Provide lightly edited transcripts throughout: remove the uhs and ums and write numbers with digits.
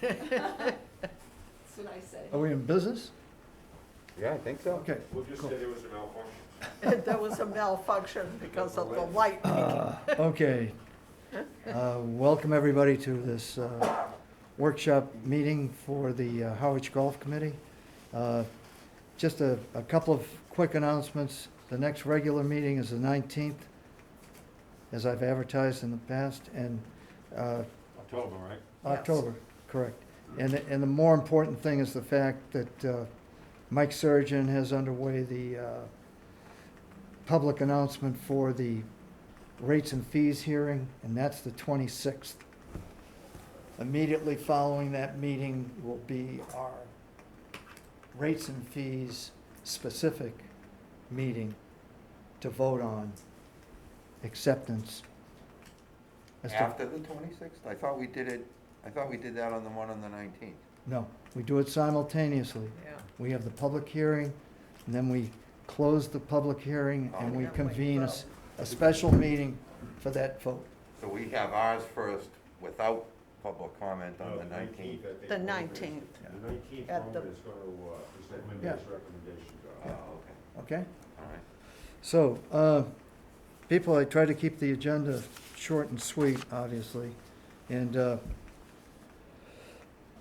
That's what I say. Are we in business? Yeah, I think so. Okay. We'll just say there was a malfunction. There was a malfunction because of the light. Okay. Welcome everybody to this workshop meeting for the Harwich Golf Committee. Just a couple of quick announcements. The next regular meeting is the 19th, as I've advertised in the past, and October, right? October, correct. And the more important thing is the fact that Mike Surgeon has underway the public announcement for the rates and fees hearing, and that's the 26th. Immediately following that meeting will be our rates and fees specific meeting to vote on acceptance. As to- After the 26th? I thought we did that on the one on the 19th. No, we do it simultaneously. Yeah. We have the public hearing, and then we close the public hearing, and we Oh. convene a special meeting for that vote. So we have ours first without public comment on the 19th. I think The Roman is- 19th. The 19th, At the- Roman is going to present Yeah. his recommendations Oh, on. okay, Okay? all right. So, people, I try to keep the agenda short and sweet, obviously, and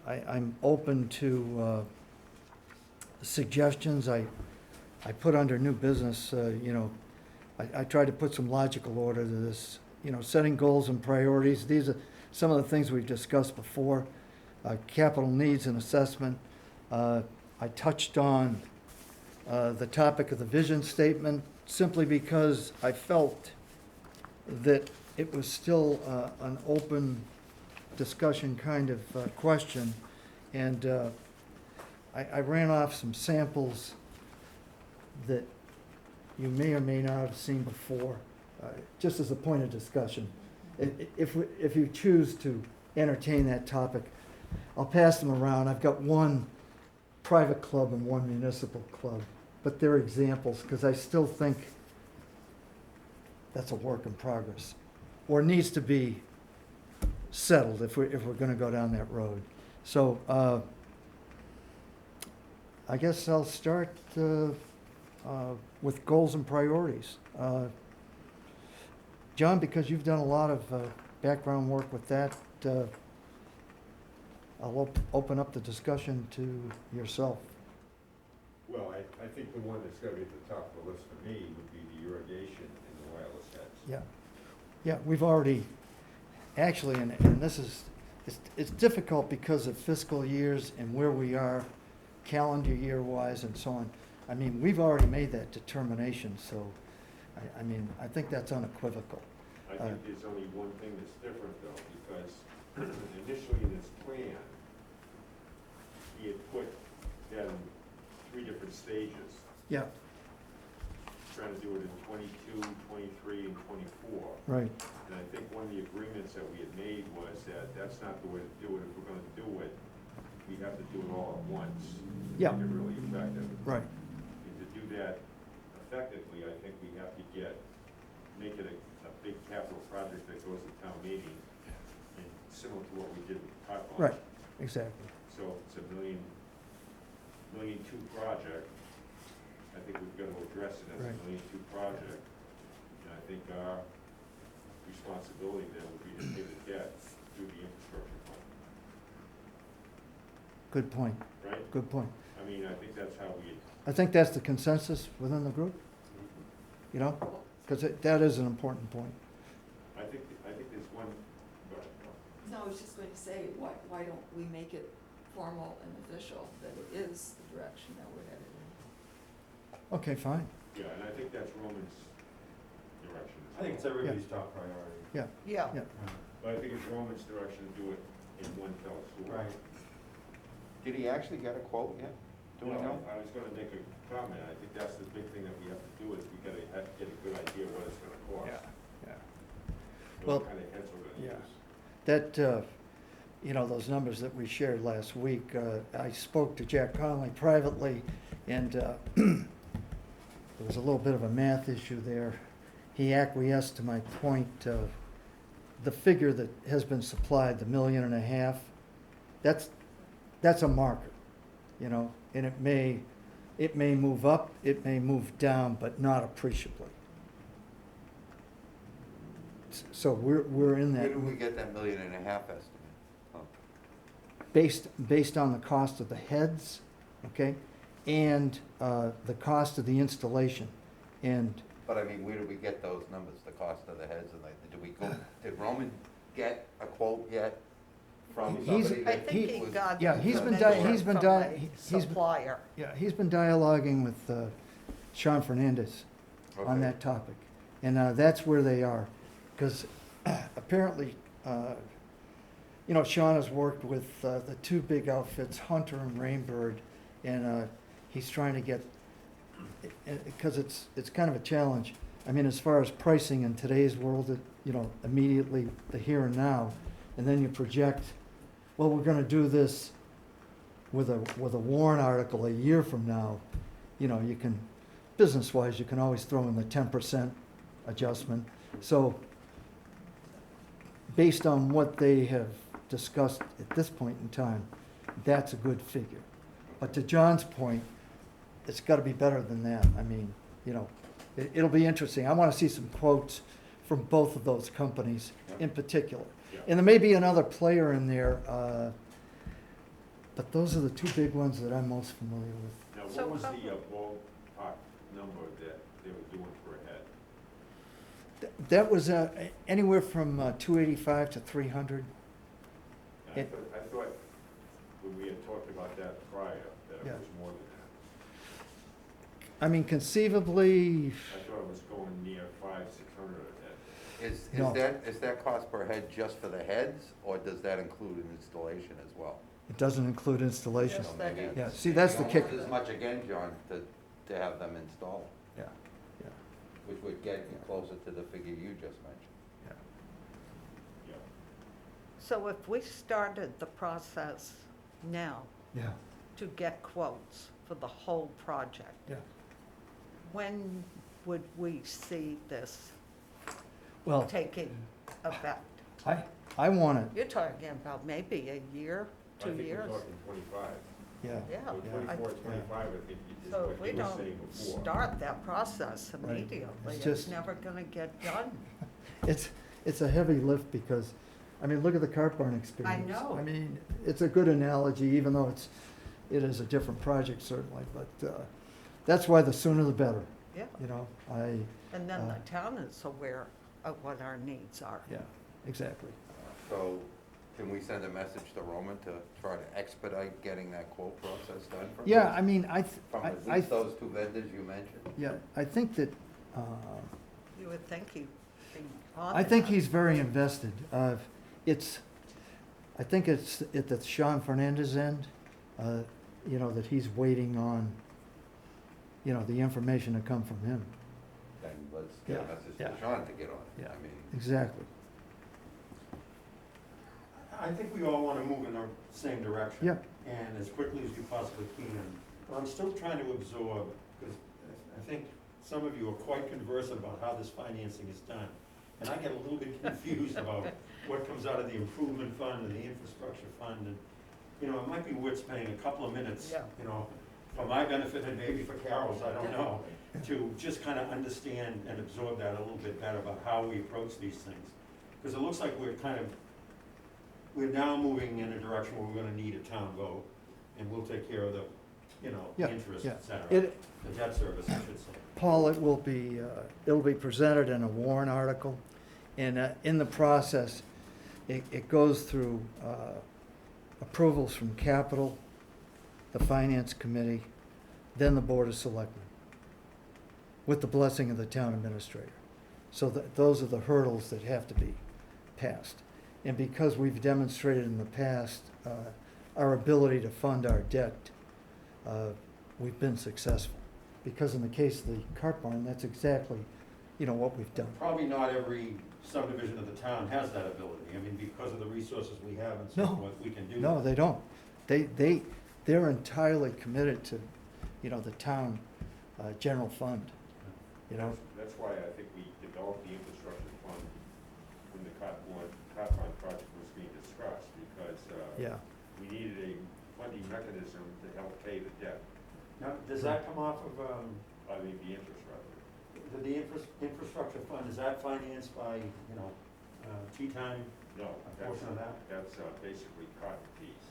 I'm open to suggestions. I put under new business, I try to put some logical order to this, setting goals and priorities. These are some of the things we've discussed before. Capital needs and assessment. I touched on the topic of the vision statement simply because I felt that it was still an open discussion kind of question. And I ran off some samples that you may or may not have seen before, just as a point of discussion. If you choose to entertain that topic, I'll pass them around. I've got one private club and one municipal club, but they're examples because I still think that's a work in progress, or needs to be settled if we're going to go down that road. So I guess I'll start with goals and priorities. John, because you've done a lot of background work with that, I'll open up the discussion to yourself. Well, I think the one that's going to be at the top of the list for me would be the irrigation and the wireless heads. Yeah, we've already, actually, and this is, it's difficult because of fiscal years and where we are calendar year wise and so on. I mean, we've already made that determination, so, I think that's unequivocal. I think there's only one thing that's different though, because initially in his plan, he had put that in 3 different stages, Yeah, trying to do it in 22, 23, and 24. right, And I think one of the agreements that we had made was that that's not the way to do it. If we're gonna do it, we have to do it all at once. to Yeah. Make it really effective. right, And to do that effectively, I think we have to make it a big capital project that goes to town meeting, and similar to what we did with the pipeline. right, exactly. So it's a $1.2 million project. I think we've got to address it as a Right. $1.2 million project. And I think our responsibility there would be to pay the debt through the infrastructure fund, Good point, right? good point. I mean, I think that's how we, I think that's the consensus within the group, because that is an important point. I think there's one, but, No, I was just going to say, why don't we make it formal and official, that it is the direction that we're headed in? Okay, fine, yeah, and I think that's Roman's direction. as I think it's well. everybody's top priority. yeah, Yeah. yeah. But I think it's Roman's direction to do it in one fell swoop. Right. Did he actually get a quote yet? Do we Well, know? I was gonna make a comment, I think that's the big thing that we have to do, is we gotta get a good idea what it's gonna cost. Yeah. Well, What kind of heads we're gonna yeah. use. That, those numbers that we shared last week, I spoke to Jack Conley privately, and there was a little bit of a math issue there. He acquiesced to my point. The figure that has been supplied, the $1.5 million, that's a marker, you know, and it may move up, it may move down, but not appreciably. So we're in Where that, do we get that 1.5 million estimate? Oh, based on the cost of the heads, okay, and the cost of the installation. And But I mean, where do we get those numbers, the cost of the heads and like, did Roman get a quote yet from He's- somebody I that think he was- got Yeah, he's been information from from di- a he's been- supplier. yeah, he's been dialoguing with Sean Fernandez on Okay. that topic. And that's where they are. Because apparently, you know, Sean has worked with the two big outfits, Hunter and Rainbird, and he's trying to get, because it's kind of a challenge. I mean, as far as pricing in today's world, you know, immediately the here and now, and then you project, well, we're gonna do this with a warrant article a year from now. You know, you can, business-wise, you can always throw in the 10% adjustment. So based on what they have discussed at this point in time, that's a good figure. But to John's point, it's gotta be better than that. I mean, you know, it'll be interesting. I wanna see some quotes from both of those companies in particular. Yeah. And there may be another player in there, but those are the two big ones that I'm most familiar with. Now, So what was the how- ballpark number that they were doing per head? That was anywhere from 285 to 300. And It- I thought, when we had talked about that prior, that it Yeah. was more than I mean, conceivably, that. I thought it was going near 500-600 a head. No. Is that cost per head just for the heads, or does that include an installation as well? it doesn't include installation. Yes, So that maybe is. Yeah, see, that's the almost kicker. as much again, John, to have them installed, Yeah, yeah, which would get you closer to the figure you just mentioned. yeah. Yeah. So if we started the process now Yeah, to get quotes for the whole project, yeah. when would we see this Well, taking effect? I want it, You're talking about maybe a year, I 2 think years? we're talking 25. yeah. Yeah. So Yeah. 24, I- 25, I think is So what if we you were don't saying before. start that process Right. immediately, It's it's just- never gonna get done. It's a heavy lift because, I mean, look at the cart barn experience. know. I mean, it's a good analogy, even though it is a different project certainly, but that's why the sooner the better, Yeah, you know? and then Uh, the town is aware of what our needs are. Yeah, exactly. So can we send a message to Roman to try to expedite getting that quote process done from Yeah, his- I mean, From at I, least those two vendors you mentioned? yeah, I think that, You would think he'd be on I think that. he's very invested. I think it's at the Sean Fernandez end, you know, that he's waiting on, you know, the information to come from him. Then let's get a Yeah, message yeah. to Sean to get on it. Yeah. I mean, Exactly. I think we all wanna move in the same direction. Yeah. And as quickly as we possibly can. But I'm still trying to absorb, because I think some of you are quite conversant about how this financing is done. And I get a little bit confused about what comes out of the improvement fund and the infrastructure fund. And, you know, it might be worth spending a couple of minutes, Yeah. you know, for my benefit and maybe for Carol's, I don't know, to just kind of understand and absorb that a little bit better about how we approach these things. Because it looks like we're now moving in a direction where we're gonna need a town vote, and we'll take care of the, you know, Yeah, interest, yeah. et cetera. It, The debt service, I should say. Paul, it'll be presented in a warrant article, and in the process, it goes through approvals from capital, the finance committee, then the board of selectmen, with the blessing of the town administrator. So those are the hurdles that have to be passed. And because we've demonstrated in the past our ability to fund our debt, we've been successful. Because in the case of the cart barn, that's exactly, you know, what we've done. Probably not every subdivision of the town has that ability. I mean, because of the resources we have and so No. forth, we can do that. No, they don't. They're entirely committed to, you know, the town general fund, you know? That's why I think we developed the infrastructure fund when the Cotton project was being discussed, because Yeah, we needed a funding mechanism to help pay the debt, Now, does that come off of, I mean, the interest rather. the infrastructure fund, is that financed by, tea time, No, a that's, portion of that? that's basically cotton fees.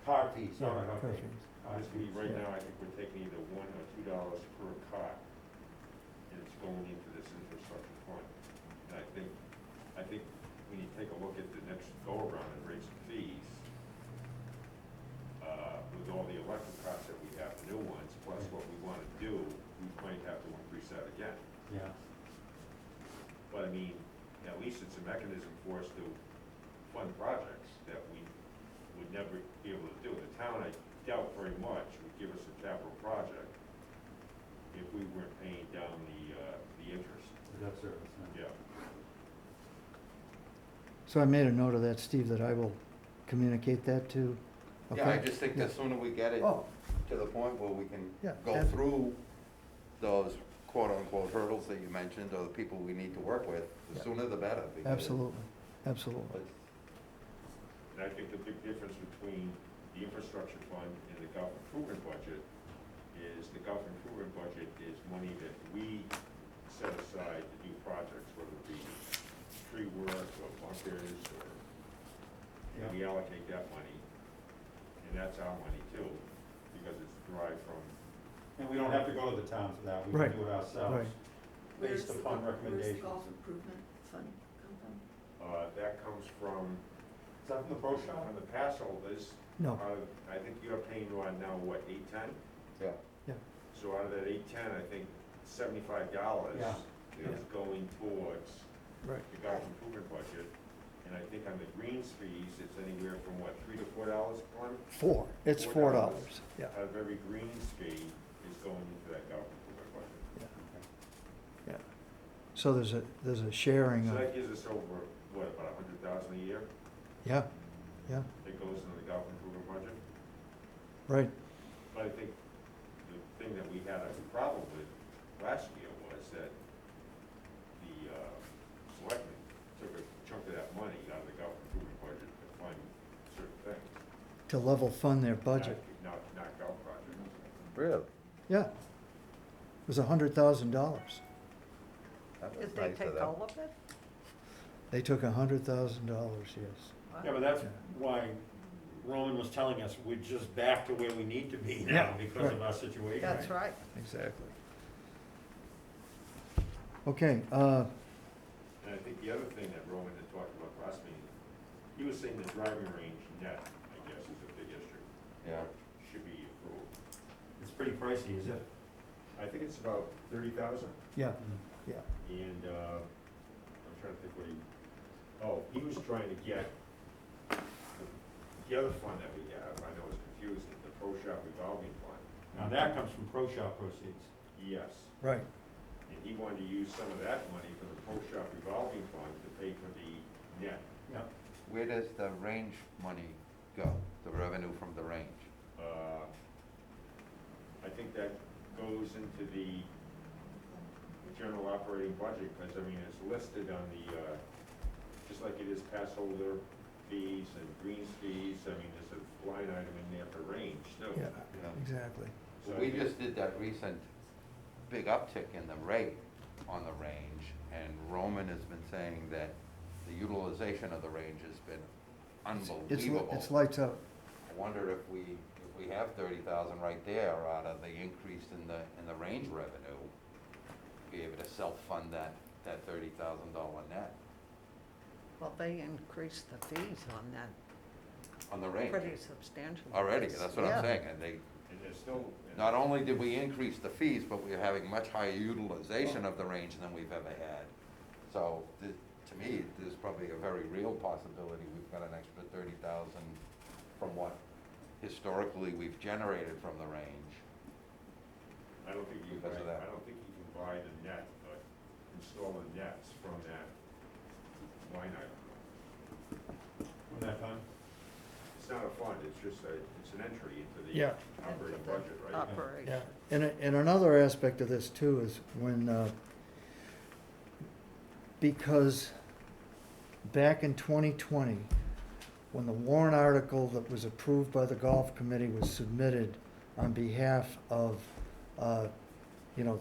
Car fees, all right, Yeah, okay. perfect. Basically, right Yeah. now, I think we're taking either $1 or $2 per cot, and it's going into this infrastructure fund. And I think when you take a look at the next go-around and raise some fees, with all the electric costs that we have, the new ones, plus what we wanna do, we might have to increase that again. Yeah, But I mean, at least it's a mechanism for us to fund projects that we would never be able to do. The town, I doubt very much, would give us a capital project if we weren't paying down the interest. debt service, Yeah. So I made a note of that, Steve, that I will communicate that to, okay? Yeah, I just think the sooner we get it Oh, to the point where we can Yeah, go ab- through those quote-unquote hurdles that you mentioned, or the people we need to work with, the Yeah. sooner the better. because absolutely, absolutely. it's- And I think the big difference between the infrastructure fund and the golf improvement budget is the golf improvement budget is money that we set aside to do projects, whether it be tree work or bunkers or, and we allocate that money. And that's our money too, because it's derived from, and we don't have to go to the town for that, we Right, can do it ourselves, right. based Where's the- upon Where's the recommendations. golf improvement fund come from? that comes from, Is that from the pro shop? on the pass holders. No, I think you're paying on now, what, 810? Yeah, yeah, So out of that 810, I think $75 Yeah. is going towards right. the golf improvement budget. And I think on the greens fees, it's anywhere from what, $3 to $4, Glenn? It's $4, yeah, Out of every greens fee is going into that golf improvement budget. yeah, yeah. So there's a sharing So of, that gives us over, what, about 100,000 a year yeah, yeah, that goes into the golf improvement budget? right, But I think the thing that we had a problem with last year was that the selectmen took a chunk of that money out of the golf improvement budget to fund certain things. to level fund their budget. Not golf projects. really? Yeah. It was $100,000. That was Did they nice of take them. all of it? They took $100,000, yes. Wow. Yeah, but that's Yeah. why Roman was telling us we're just back to where we need to be now Yeah, because of right. our situation. That's right. Exactly. Okay, And I think the other thing that Roman had talked about last meeting, he was saying the driving range net, I guess, is a big issue, Yeah, should be approved. It's pretty pricey, is it? I think it's about 30,000. yeah, yeah, And, I'm trying to think what he was trying to get, the other fund that we have, I know it's confusing, the pro shop revolving fund. Now, that comes from pro shop proceeds. Yes, right. and he wanted to use some of that money from the pro shop revolving fund to pay for the net. Yeah. where does the range money go, the revenue from the range? I think that goes into the general operating budget, because, I mean, it's listed on the, just like it is pass holder fees and greens fees, I mean, there's a line item in there for range, too. Yeah, Yeah. exactly. So I We think- just did that recent big uptick in the rate on the range, and Roman has been saying that the utilization of the range has been unbelievable. It's lights out. I wonder if we have 30,000 right there out of the increase in the range revenue, be able to self-fund that $30,000 net Well, they increased the fees on that on the range. pretty substantially. Already, that's what Yeah. I'm saying, and they, And there's still. not only did we increase the fees, but we're having much higher utilization of the range than we've ever had. So, to me, there's probably a very real possibility we've got an extra 30,000 from what historically we've generated from the range. I don't think you can, Because of that. I don't think you can buy the net, but install the nets from that line item. When that time? It's not a fund, it's just it's an entry into the Yeah. operating Into the budget, right? Operation. Yeah, and another aspect of this too is when, because back in 2020, when the warrant article that was approved by the golf committee was submitted on behalf of, you know,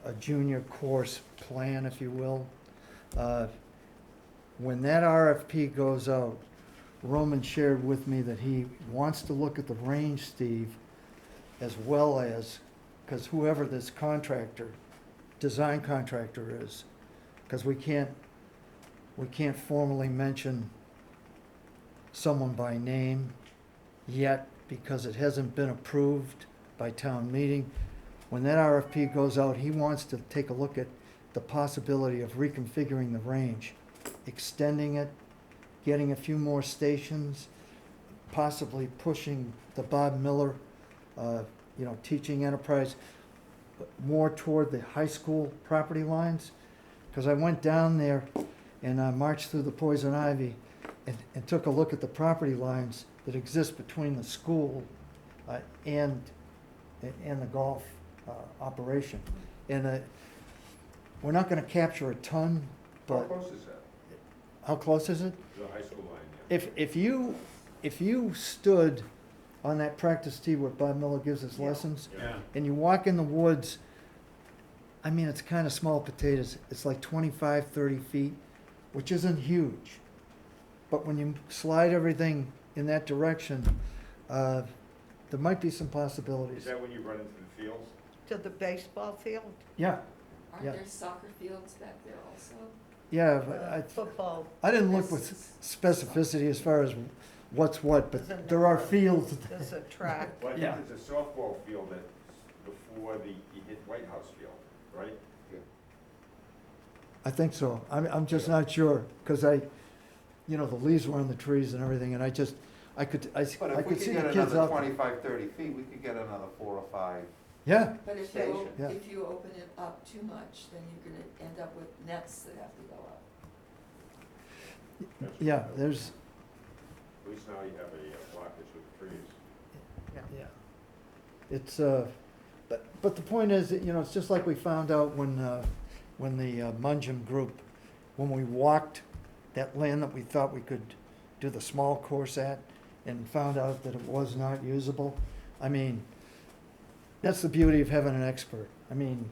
a junior course plan, if you will, when that RFP goes out, Roman shared with me that he wants to look at the range, Steve, as well as, because whoever this contractor, design contractor is, because we can't formally mention someone by name yet because it hasn't been approved by town meeting. When that RFP goes out, he wants to take a look at the possibility of reconfiguring the range, extending it, getting a few more stations, possibly pushing the Bob Miller, you know, teaching enterprise more toward the high school property lines. Because I went down there and marched through the poison ivy and took a look at the property lines that exist between the school and the golf operation. And we're not gonna capture a ton, How but close is that? how close is it? The high school line, yeah. If you stood on that practice tee where Bob Miller gives his Yeah. lessons, Yeah. and you walk in the woods, I mean, it's kind of small potatoes. It's like 25, 30 feet, which isn't huge. But when you slide everything in that direction, there might be some Is possibilities. that when you run into the fields? To the baseball field, Yeah, Aren't Yeah. there soccer fields back there also? yeah, but football. I didn't look with specificity as far as what's what, but there are fields. There's a track. Well, I Yeah. think there's a softball field that's before you hit White House Field, right? I think so. I'm just not sure, because you know, the leaves were on the trees and everything, and I could But I if we could could see get the kids another out. 25, 30 feet, we could get another 4 or 5. Yeah, But if Station. you, Yeah. if you open it up too much, then you're gonna end up with nets that have to go up. That's- yeah, there's, At least now you have a blockage with trees. yeah. It's, but the point is, that, you know, it's just like we found out when the Mungem group, when we walked that land that we thought we could do the small course at, and found out that it was not usable. I mean, that's the beauty of having an expert. I mean,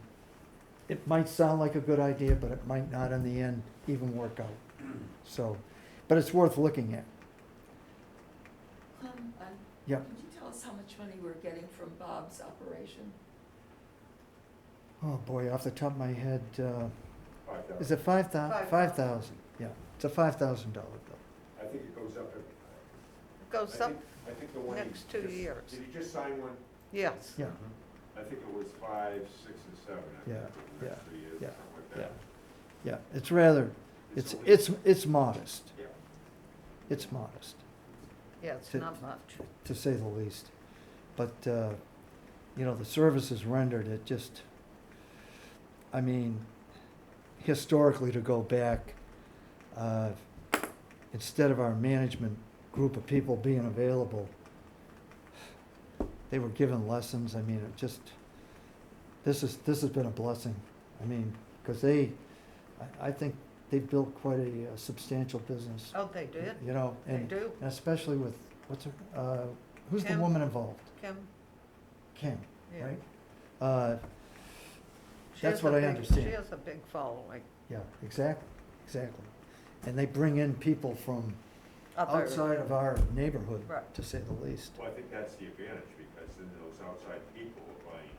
it might sound like a good idea, but it might not in the end even work out. So, but it's worth looking at. Yeah. Could you tell us how much money we're getting from Bob's operation? Oh, boy, off the top of my head, 5,000. is it 5,000? 5,000, yeah. It's a $5,000 bill. I think it goes up. Goes I up, think- I think the one. he next 2 just- years. Did he just sign one? yes. Yeah, I think it was 5, 6, and 7. I think, Yeah, for the next 3 years, yeah, something like yeah. that. yeah, it's rather, It's it's modest. Yeah. It's modest, Yeah, it's To- not much. to say the least. But, you know, the services rendered, it just, I mean, historically to go back, instead of our management group of people being available, they were given lessons. I mean, it just, this has been a blessing. I mean, because I think they've built quite a substantial business, Oh, they did? you know, They and do? and especially with, who's the Kim. woman involved? Kim? Kim, Yeah. right? She That's has what a I big- understand. She has a big following. Yeah, exactly. And they bring in people from Other- outside of our neighborhood, Right. to say the least. Well, I think that's the advantage, because then those outside people are buying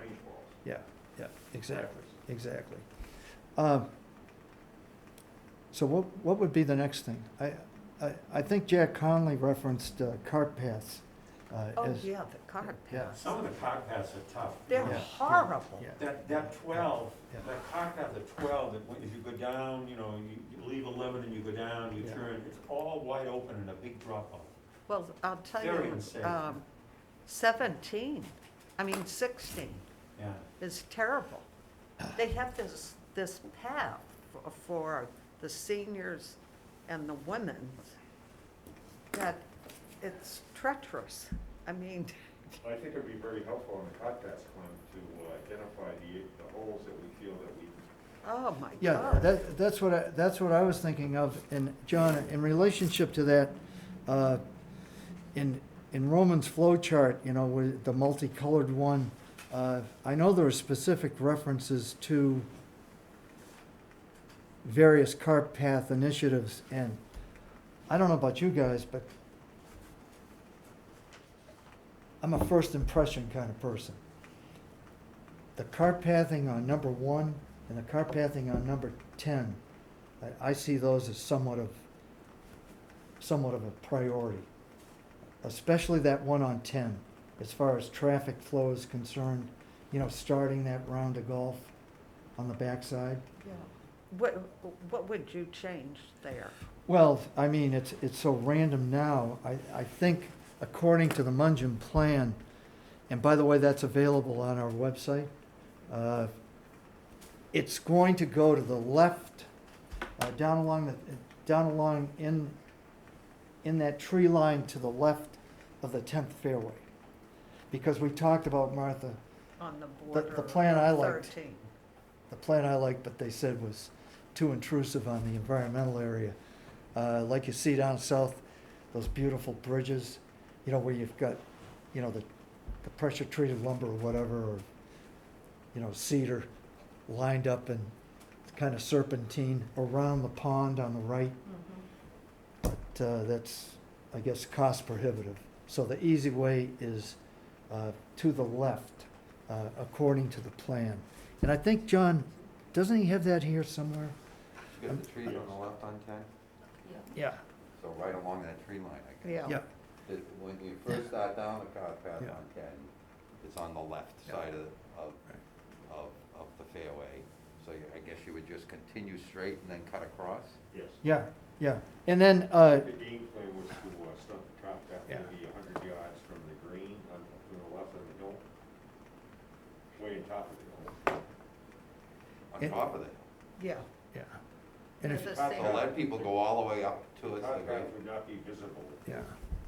range balls. Yeah, exactly, Practice. exactly. So what would be the next thing? I think Jack Conley referenced cart paths. Oh, as- yeah, the cart Yeah. paths. Some of the cart paths are tough. They're Yeah. horrible. Yeah. That 12, Yeah. that cart path of 12, that if you go down, you know, you leave 11 and you go down, you Yeah. turn, it's all wide open and a big drop off. Well, I'll tell Very you, unsafe. 16 Yeah. is terrible. They have this path for the seniors and the women that it's treacherous. I mean, I think it'd be very helpful on the podcast plan to identify the holes that we feel that we. oh my Yeah, God. that's what I was thinking of. And John, in relationship to that, In Roman's flow chart, you know, with the multicolored one, I know there are specific references to various cart path initiatives, and I don't know about you guys, but I'm a first impression kind of person. The cart pathing on number 1 and the cart pathing on number 10, I see those as somewhat of a priority, especially that one on 10, as far as traffic flow is concerned, you know, starting that round of golf on the backside. Yeah. What would you change there? Well, I mean, it's so random now. I think according to the Mungeon plan, and by the way, that's available on our website, it's going to go to the left, down along in that tree line to the left of the 10th fairway. Because we talked about, Martha, On the border the plan I of liked. 13. the plan I liked, but they said was too intrusive on the environmental area. Like you see down south, those beautiful bridges, you know, where you've got, you know, the pressure treated lumber or whatever, or, you know, cedar lined up and kind of serpentine around the pond on the right. Mhm. But that's, I guess, cost prohibitive. So the easy way is to the left, according to the plan. And I think, John, doesn't he have that here somewhere? You got the trees on the left on 10? Yeah. Yeah. So right along that tree line, I guess. Yeah. When you first start down the cart path Yeah. on 10, it's on the left Yeah. side of the fairway. So I guess you would just continue straight and then cut across? Yes. Yeah, yeah. And then, The game plan was to start the top path Yeah. maybe 100 yards from the green on the left of the hill, way on top of the hill. On It- top of it? Yeah. yeah. And if, The Top same- So let people go all the way up to The it. top path would not be visible yeah,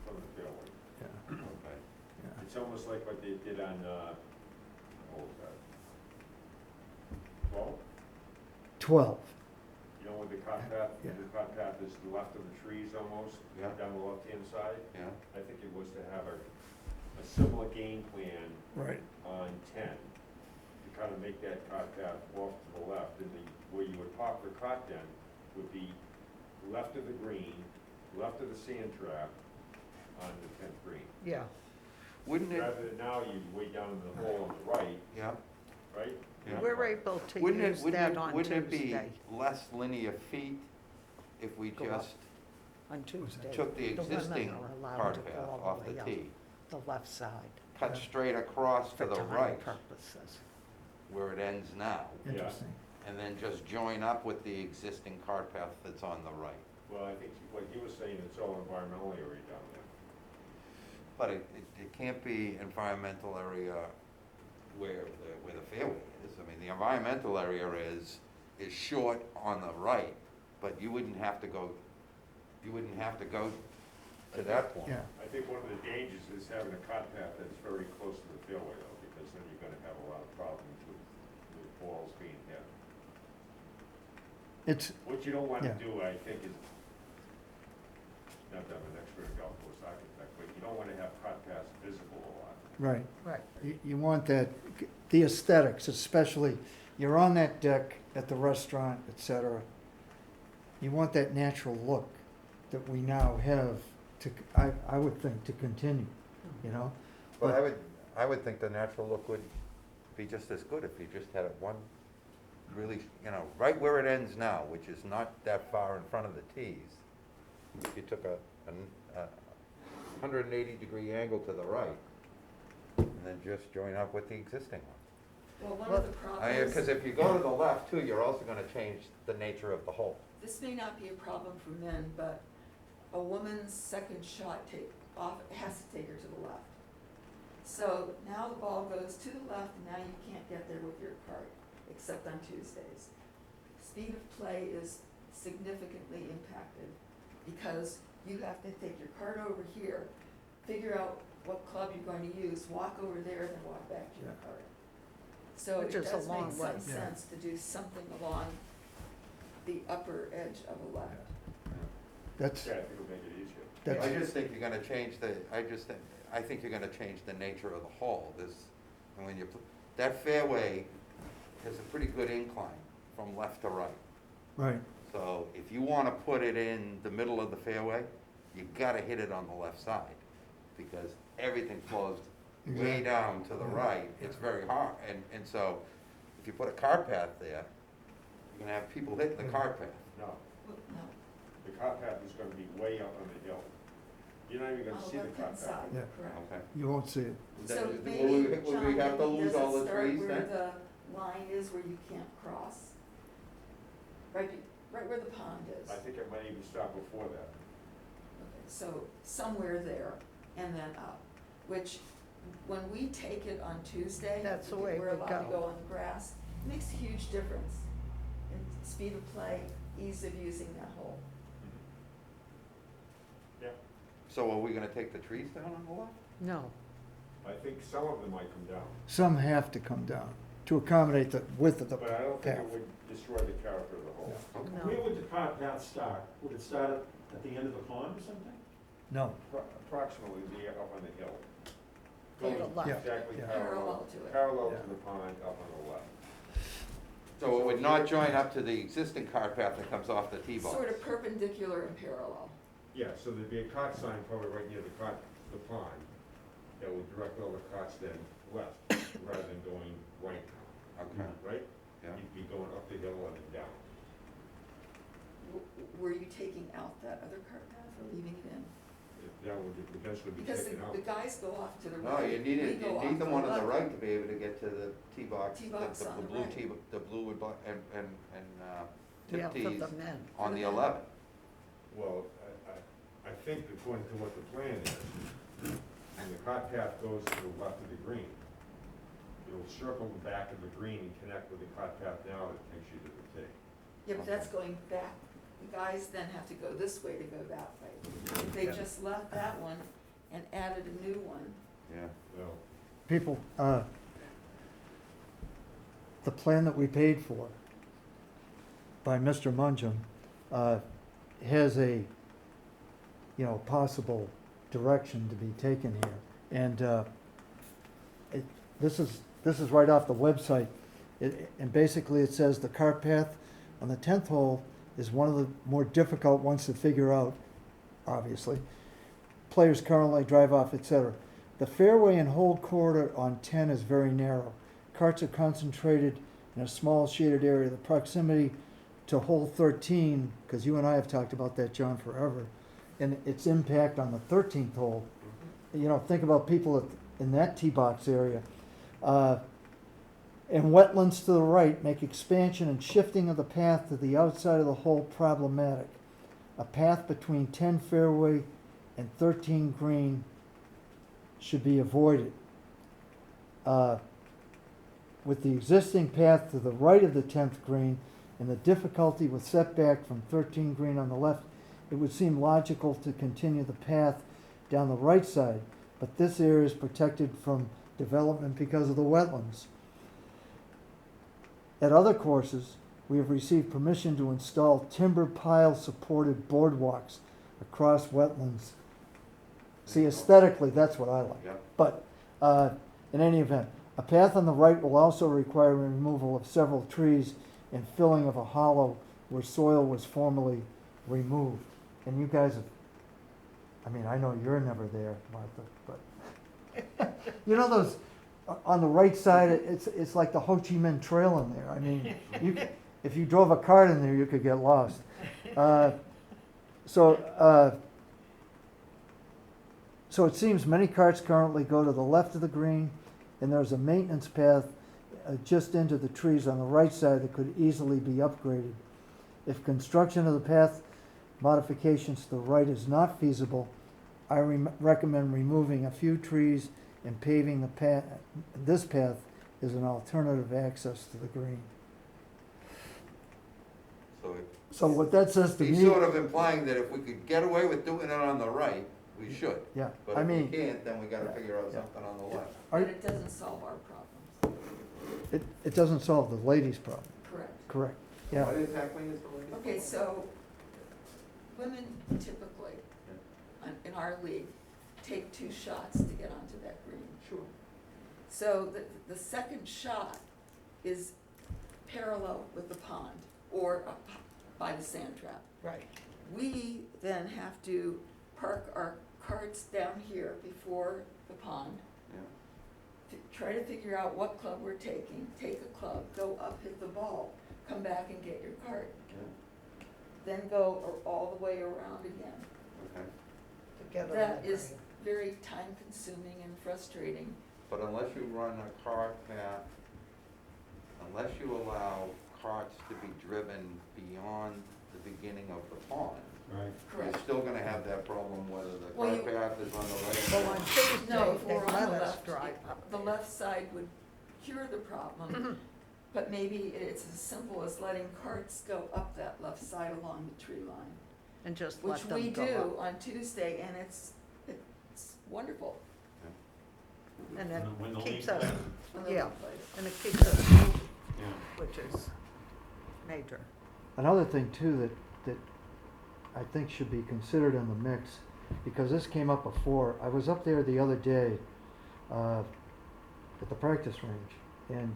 from the fairway. yeah, Okay. yeah. It's almost like what they did on, what was that? 12? 12. You know, where the cart path, Yeah. the cart path is left of the trees almost, Yeah. down the left-hand side. Yeah, I think it was to have a similar game plan Right. on 10, to kind of make that cart path off to the left, and where you would park the cart then would be left of the green, left of the sand trap on the 10th green. Yeah. wouldn't it, Rather than now, you way down in the hole on the right, yeah, right? yeah. We're able to Wouldn't it, use wouldn't that it, on wouldn't it be Tuesday. less linear feet if we Go up. just On Tuesday. took the women existing are allowed cart to go path all off way the up tee, The left side. cut Yeah. straight across to For the time right, purposes. where it ends now, Interesting. and then just join up with the existing cart path that's on the right? Well, I think, like he was saying, it's all environmental area down there. But it can't be environmental area where the fairway is. I mean, the environmental area is short on the right, but you wouldn't have to go to that point. Yeah, I think one of the dangers is having a cart path that's very close to the fairway though, because then you're gonna have a lot of problems with balls being hit. it's, What you don't wanna Yeah. do, I think, is, not that I'm an expert in golf course architect, but you don't wanna have cart paths visible a lot. right. Right. You want that, the aesthetics, especially, you're on that deck at the restaurant, et cetera. You want that natural look that we now have to, I would think, to continue, you know? But I would think the natural look would be just as good if you just had it one really, you know, right where it ends now, which is not that far in front of the tees. If you took a 180-degree angle to the right, and then just join up with the existing one. Well, one of the problems. Because if you go to the left too, you're also gonna change the nature of the hole. This may not be a problem for men, but a woman's second shot has to take her to the left. So now the ball goes to the left, and now you can't get there with your cart, except on Tuesdays. Speed of play is significantly impacted, because you have to take your cart over here, figure out what club you're going to use, walk over there, and then walk back to your Yeah. cart. So Which it is a does long make way. some Yeah. sense to do something along the upper edge of a left. That's, Yeah, I think it'll make it easier. That's- I just think you're gonna change I think you're gonna change the nature of the hole, and when that fairway has a pretty good incline from left to right. Right, So if you wanna put it in the middle of the fairway, you gotta hit it on the left side, because everything flows way Exactly. down to the right, it's very hard, and so, if you put a cart path there, you're gonna have people hitting the cart path. No, Well, no, the cart path is gonna be way up on the hill. You're not even on gonna the see the left-hand cart path. side, Yeah. correct. Okay. you won't see it. So Then- maybe, will we John, have to maybe lose does all it the start trees where then? the line is where you can't cross? Right where the pond is? I think it might even stop before that. Okay, so somewhere there and then up, which, when we take it on Tuesday, That's the way we're we allowed to go. go on the grass, it makes a huge difference in speed of play, ease of using that hole. Yeah, So are we gonna take the trees down on the left? No, I think some of them might come down, Some have to come down to accommodate the width of the but I don't think path. it would destroy the character of the hole. no. Where would the cart path start? Would it start at the end of the pond or something? No, Approximately be up on the hill. To the Going left. exactly Yeah. Parallel to it. parallel Yeah. to the pond up on the left. So it would not join up to the existing cart path that comes off the tee box? Sort of perpendicular and parallel. Yeah, so there'd be a cart sign probably right near the pond that would direct all the carts then left rather than going right, Okay, right? yeah. You'd be going up the hill and then down. Were you taking out that other cart path or leaving it in? That would eventually be Because taken out. the guys go off to the No, right. you need we it, go you off need the to one on the left. right to be able to get to the tee box, Tee box on the blue right. tee, the blue would, and Yeah, tip for tees the men. on the For the men. 11. Well, I think according to what the plan is, when the cart path goes to the left of the green, it'll circle the back of the green and connect with the cart path now that takes you to the tee. Yeah, but that's going back. The guys then have to go this way to go that way. If they Yeah. just left that one and added a new one, Yeah. Well, people, the plan that we paid for by Mr. Munjum, has a, possible direction to be taken here. And, this is right off the website. And basically it says the cart path on the 10th hole is one of the more difficult ones to figure out, obviously. Players currently drive off, etc. The fairway and hold corridor on 10 is very narrow. Carts are concentrated in a small shaded area. The proximity to hole 13, because you and I have talked about that, John, forever, and its impact on the 13th hole. Think about people in that tee box area. And wetlands to the right make expansion and shifting of the path to the outside of the hole problematic. A path between 10 fairway and 13 green should be avoided. With the existing path to the right of the 10th green and the difficulty with setback from 13 green on the left, it would seem logical to continue the path down the right side, but this area is protected from development because of the wetlands. At other courses, we have received permission to install timber pile supported boardwalks across wetlands. See, aesthetically, that's what I like. Yeah. But in any event, a path on the right will also require removal of several trees and filling of a hollow where soil was formerly removed. And you guys have, I know you're never there, Martha, but those, on the right side, it's like the Ho Chi Minh Trail in there. If you drove a cart in there, you could get lost. So it seems many carts currently go to the left of the green, and there's a maintenance path just into the trees on the right side that could easily be upgraded. If construction of the path modifications to the right is not feasible, I recommend removing a few trees and paving the path. This path is an alternative access to the green. So what that says to He's me, sort of implying that if we could get away with doing it on the right, we should. yeah, But if we can't, then we gotta figure out yeah. something on the left. but it doesn't solve our problems. it doesn't solve the ladies' problem, Correct. correct? Yeah, What exactly is the lady? Okay, so women typically in our league take 2 shots to get onto that green. Sure. So the second shot is parallel with the pond or up by the sand trap. Right. We then have to park our carts down here before the pond, Yeah. try to figure out what club we're taking, take a club, go up, hit the ball, come back and get your cart, Yeah. then go all the way around again. Okay. To get on That the is green. very time consuming and frustrating. But unless you run a cart path, unless you allow carts to be driven beyond the beginning of the pond, Right. Correct. you're still gonna have that problem whether the Well, cart path is on the right. Well, on Tuesday, No, if they we're on let the us left, drive up the there. left side would cure the problem, but maybe it's as simple as letting carts go up that left side along the tree line, And just which let we them do go up. on Tuesday, and it's wonderful And When the it keeps leaves us, back. in the Yeah. little place. and it keeps us moving, Yeah. which is major. Another thing too that I think should be considered in the mix, because this came up before, I was up there the other day, at the practice range, and,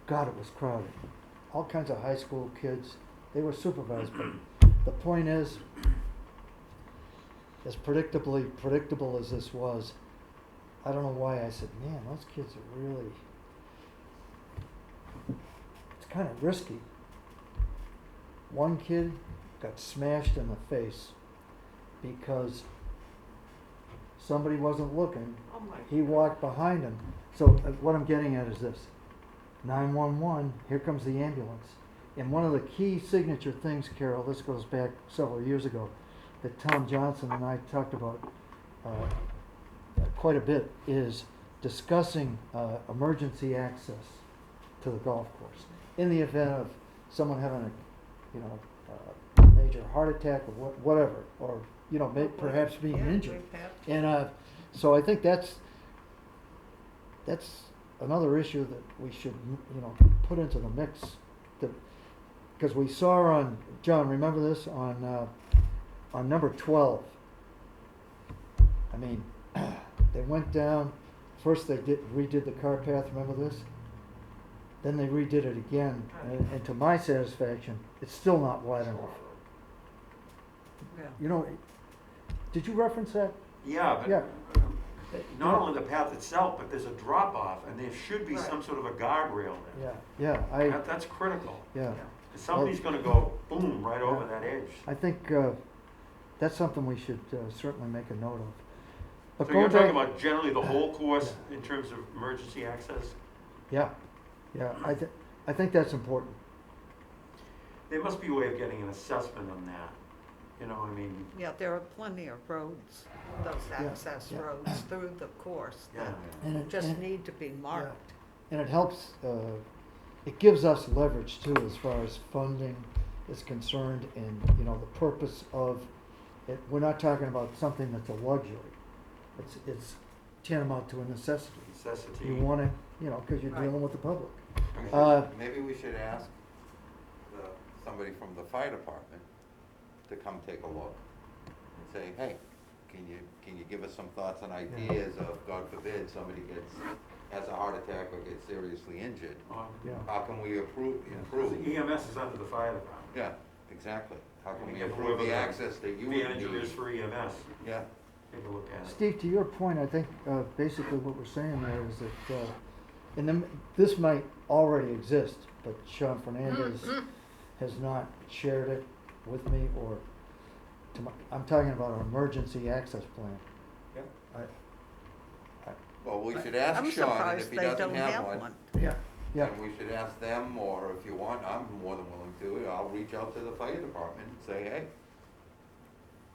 God, it was crowded. All kinds of high school kids, they were supervised, but the point is, as predictable as this was, I don't know why, I said, man, those kids are really, it's kind of risky. One kid got smashed in the face because somebody wasn't looking. Oh my. He walked behind him. So what I'm getting at is this. 911, here comes the ambulance. And one of the key signature things, Carol, this goes back several years ago, that Tom Johnson and I talked about quite a bit, is discussing emergency access to the golf course. In the event of someone having a major heart attack or whatever, or perhaps being Yeah, injured. we've had- And so I think that's another issue that we should put into the mix, because we saw on John. Remember this on number 12. I mean, they went down. First they redid the car path. Remember this? Then they redid it again, and to my satisfaction, it's still not wide enough. Yeah. Did you reference that? Yeah, Yeah. but not only the path itself, but there's a drop off and there should be some sort of a guardrail there. Yeah. That's critical. Yeah. Somebody's gonna go boom, right over that edge. I think that's something we should certainly make a note of. But So you're going talking back- about generally the whole course in terms of emergency access? Yeah. I think that's important. There must be a way of getting an assessment on that. I mean, Yeah, there are plenty of roads, those access yeah. roads through the course yeah. that And it just and- need to be marked. And it helps. It gives us leverage too, as far as funding is concerned, and the purpose of it. We're not talking about something that's a luxury. It's tantamount to a necessity. Necessity. You want to, because you're Right. dealing with the public. Maybe we should ask somebody from the fire department to come take a look and say, hey, can you give us some thoughts and ideas of, God forbid, somebody has a heart attack or gets seriously injured? Yeah. How can we improve? The EMS is under the fire department. Yeah, exactly. How can we Yeah, improve whoever the the access that you would Manager is need? for EMS. Yeah, Take a look at it. Steve, to your point, I think basically what we're saying there is that, and then this might already exist, but Sean Fernandez has not shared it with me, or I'm talking about an emergency access plan. yeah. Well, we should ask I'm Sean, and surprised if he they doesn't don't have have one, one. Yeah. then we should ask them, or if you want, I'm more than willing to, I'll reach out to the fire department and say, hey,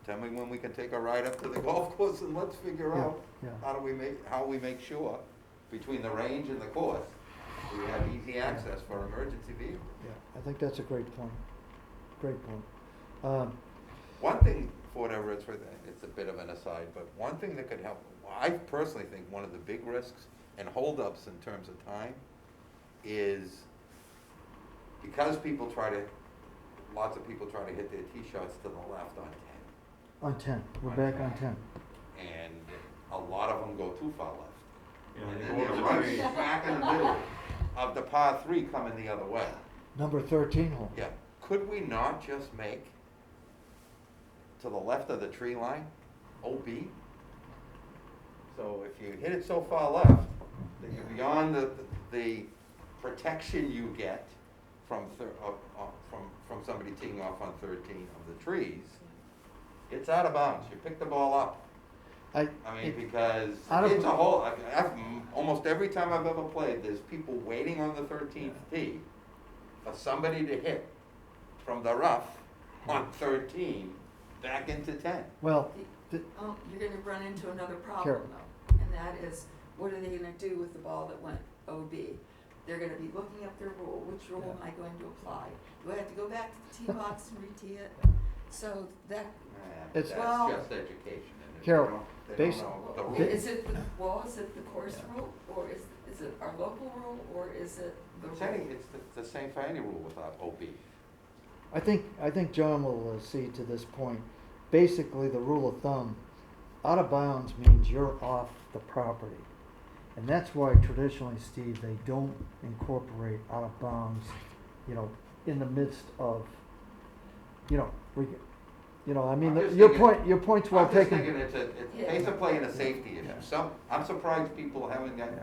tell me when we can take a ride up to the golf course and let's figure Yeah, out yeah. how we make sure between the range and the course, we have easy access for emergency vehicles. Yeah, I think that's a great point. Great point. One thing, for whatever it's worth, it's a bit of an aside, but one thing that could help, I personally think one of the big risks and holdups in terms of time is because lots of people try to hit their tee shots to the left on 10. On 10, we're On back 10. on 10. And a lot of them go too far left. You know, And they then go there's to one the right. smack in the middle of the par 3 coming the other way. Number 13 hole. Yeah, could we not just make to the left of the tree line, OB? So if you hit it so far left, that you're beyond the protection you get from from somebody teeing off on 13 of the trees, it's out of bounds, you pick the ball up. I mean, because out of- it's a whole, almost every time I've ever played, there's people waiting on the 13th tee for somebody to hit from the rough on 13 back into 10. Well, Oh, you're gonna run into another problem Carol. though, and that is, what are they gonna do with the ball that went OB? They're gonna be looking up their rule, which rule am I going to apply? Do I have to go back to the tee box and re-tee it? So that, It's- That's Well- just education. And Carol, they basi- don't know the well, rules. is it the course rule, or is it our local rule, or is it the It's rule? the same for any rule without OB. I think John will see to this point. Basically, the rule of thumb, out of bounds means you're off the property. And that's why traditionally, Steve, they don't incorporate out of bounds, in the midst of, I mean, I'm just your thinking- your point's well I'm just taken. thinking it's Yeah. basically a safety Yeah. issue. I'm surprised people haven't got Yeah.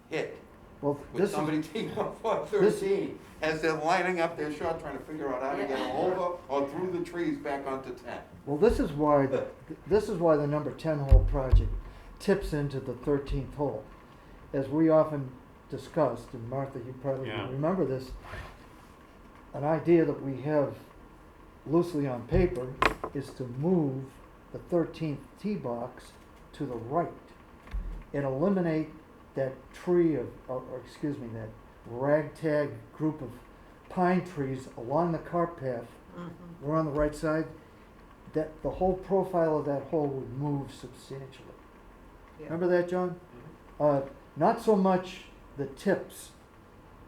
hit Well, with this is, somebody teeing off on this- 13 as they're lining up their shot, trying to figure out how to get Yeah. over or through the trees back onto 10. well, this is why the number 10 hole project tips into the 13th hole. As we often discussed, and Martha, you probably Yeah. remember this, an idea that we have loosely on paper is to move the 13th tee box to the right and eliminate that tree that ragtag group of pine trees along the cart path. We're on the right side. That the whole profile of that hole would move substantially. Yeah. Remember that, John? Not so much the tips,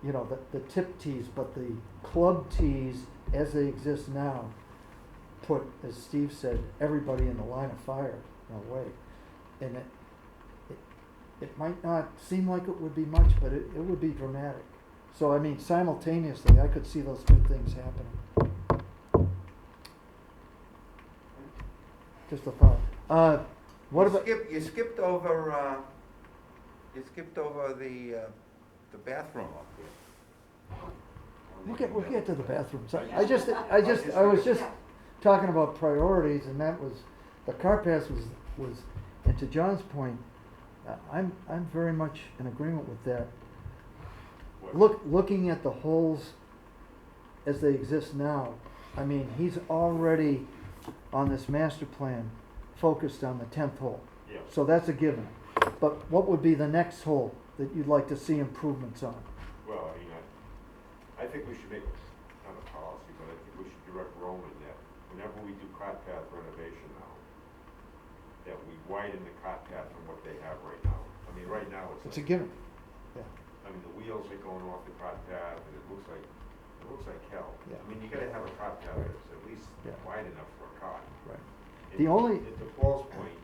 the tip tees, but the club tees as they exist now put, as Steve said, everybody in the line of fire in a way. And it might not seem like it would be much, but it would be dramatic. So, I mean, simultaneously, I could see those two things happening. Just a thought. What about? You skipped over the bathroom up there. We'll get to the bathrooms. I was just talking about priorities, and that was, the car pass was, and to John's point, I'm very much in agreement with that. Looking at the holes as they exist now, I mean, he's already on this master plan focused on the 10th hole. Yeah. So that's a given. But what would be the next hole that you'd like to see improvements on? Well, I mean, I think we should make, not a policy, but I think we should direct Roman that whenever we do cart path renovation now, that we widen the cart path from what they have right now. I mean, right now, It's a given. Yeah. I mean, the wheels are going off the cart path, and it looks like hell. Yeah. I mean, you gotta have a cart path that's at least Yeah. wide enough for a car. Right. And The only- To Paul's point,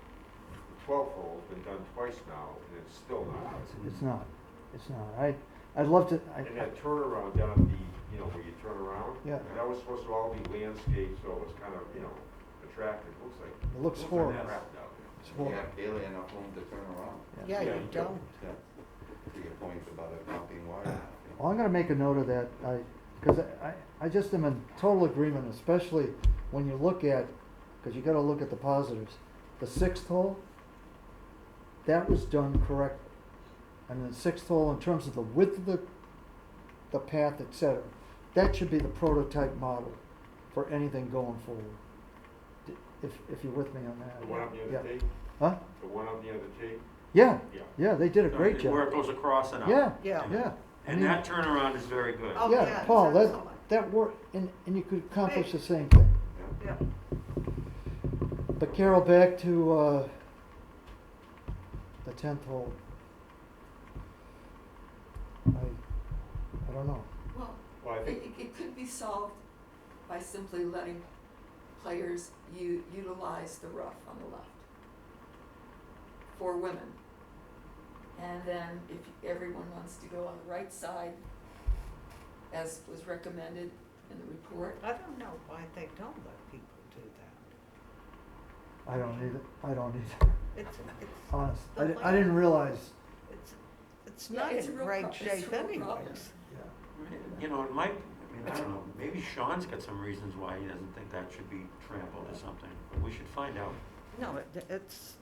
the 12th hole's been done twice now, and it's still not. It's not. I'd love to, And that turnaround down at the, where you turn around. Yeah. That was supposed to all be landscaped, so it was kind of, attractive. it looks like horrible. crap down there. It's You horrible. have barely enough room to turn around. Yeah, Yeah, you you don't. Yeah. To your point about it not being wide enough. Well, I'm gonna make a note of that, because I just am in total agreement, especially when you look at, because you gotta look at the positives. The 6th hole, that was done correctly. And the 6th hole, in terms of the width of the path, etc., that should be the prototype model for anything going forward. If you're with me on that. The one up near Yeah. the tee? Huh? The one up near the tee? Yeah, Yeah. yeah, they did a great Where job. it goes across and up. Yeah, Yeah. yeah. I And mean, that turnaround is very good. Oh, yeah, yeah, Paul, it's that, excellent. that worked, and you could accomplish the same thing. Yeah. But Carol, back to, the 10th hole. I don't know. Well, Well, I think, it could be solved by simply letting players utilize the rough on the left for women. And then if everyone wants to go on the right side, as was recommended in the report, I don't know why they don't let people do that. I don't either, It's, honest. The I didn't land- realize, it's Yeah, not it's a in real great it's a shape real problem. anyways. You know, it might, I don't know, maybe Sean's got some reasons why he doesn't think that should be trampled or something, but we should find out. No, it's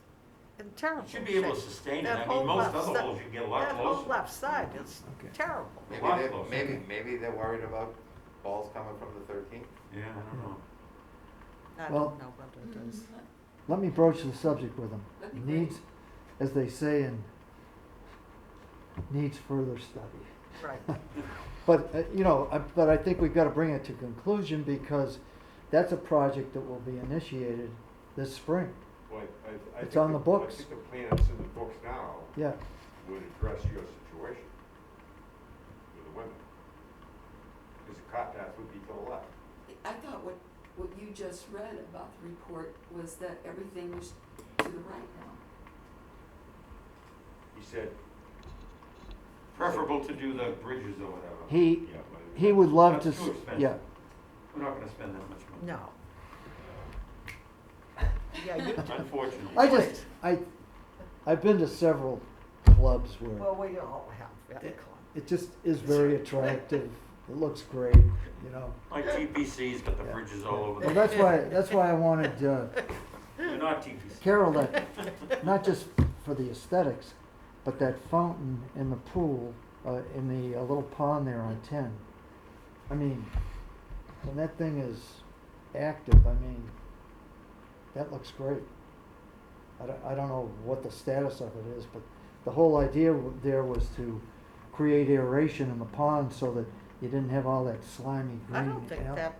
in terrible It should be able to shape. sustain it, That I mean, whole most left other side- holes you get a lot That whole closer. left side is Okay. terrible. Maybe lot they, closer. maybe they're worried about balls coming from the 13th. Yeah, I don't know. I Well- don't know what it is. let me broach the subject with them. That'd be great. Needs, as they say needs further study. Right. But, but I think we've got to bring it to conclusion because that's a project that will be initiated this spring. Well, I It's think on the books. I think the plan that's in the books now Yeah, would address your situation with the women. Because the cot path would be to the left. I thought what you just read about the report was that everything was to the right now. He said, Preferable to do the bridges or whatever. he, yeah, but. he would love to, That's too expensive. yeah. We're not gonna spend that much money. No. Yeah, you, Unfortunately. I've been to several clubs where well, we all have that It- club. it just is very attractive. It looks great, you know. Like TPC's got the Yeah. bridges all over Well, there. that's why I wanted, They're not TPC. Carol, that, not just for the aesthetics, but that fountain in the pool, in the little pond there on 10. I mean, when that thing is active, I mean, that looks great. I don't know what the status of it is, but the whole idea there was to create aeration in the pond so that you didn't have all that slimy green. I don't think that,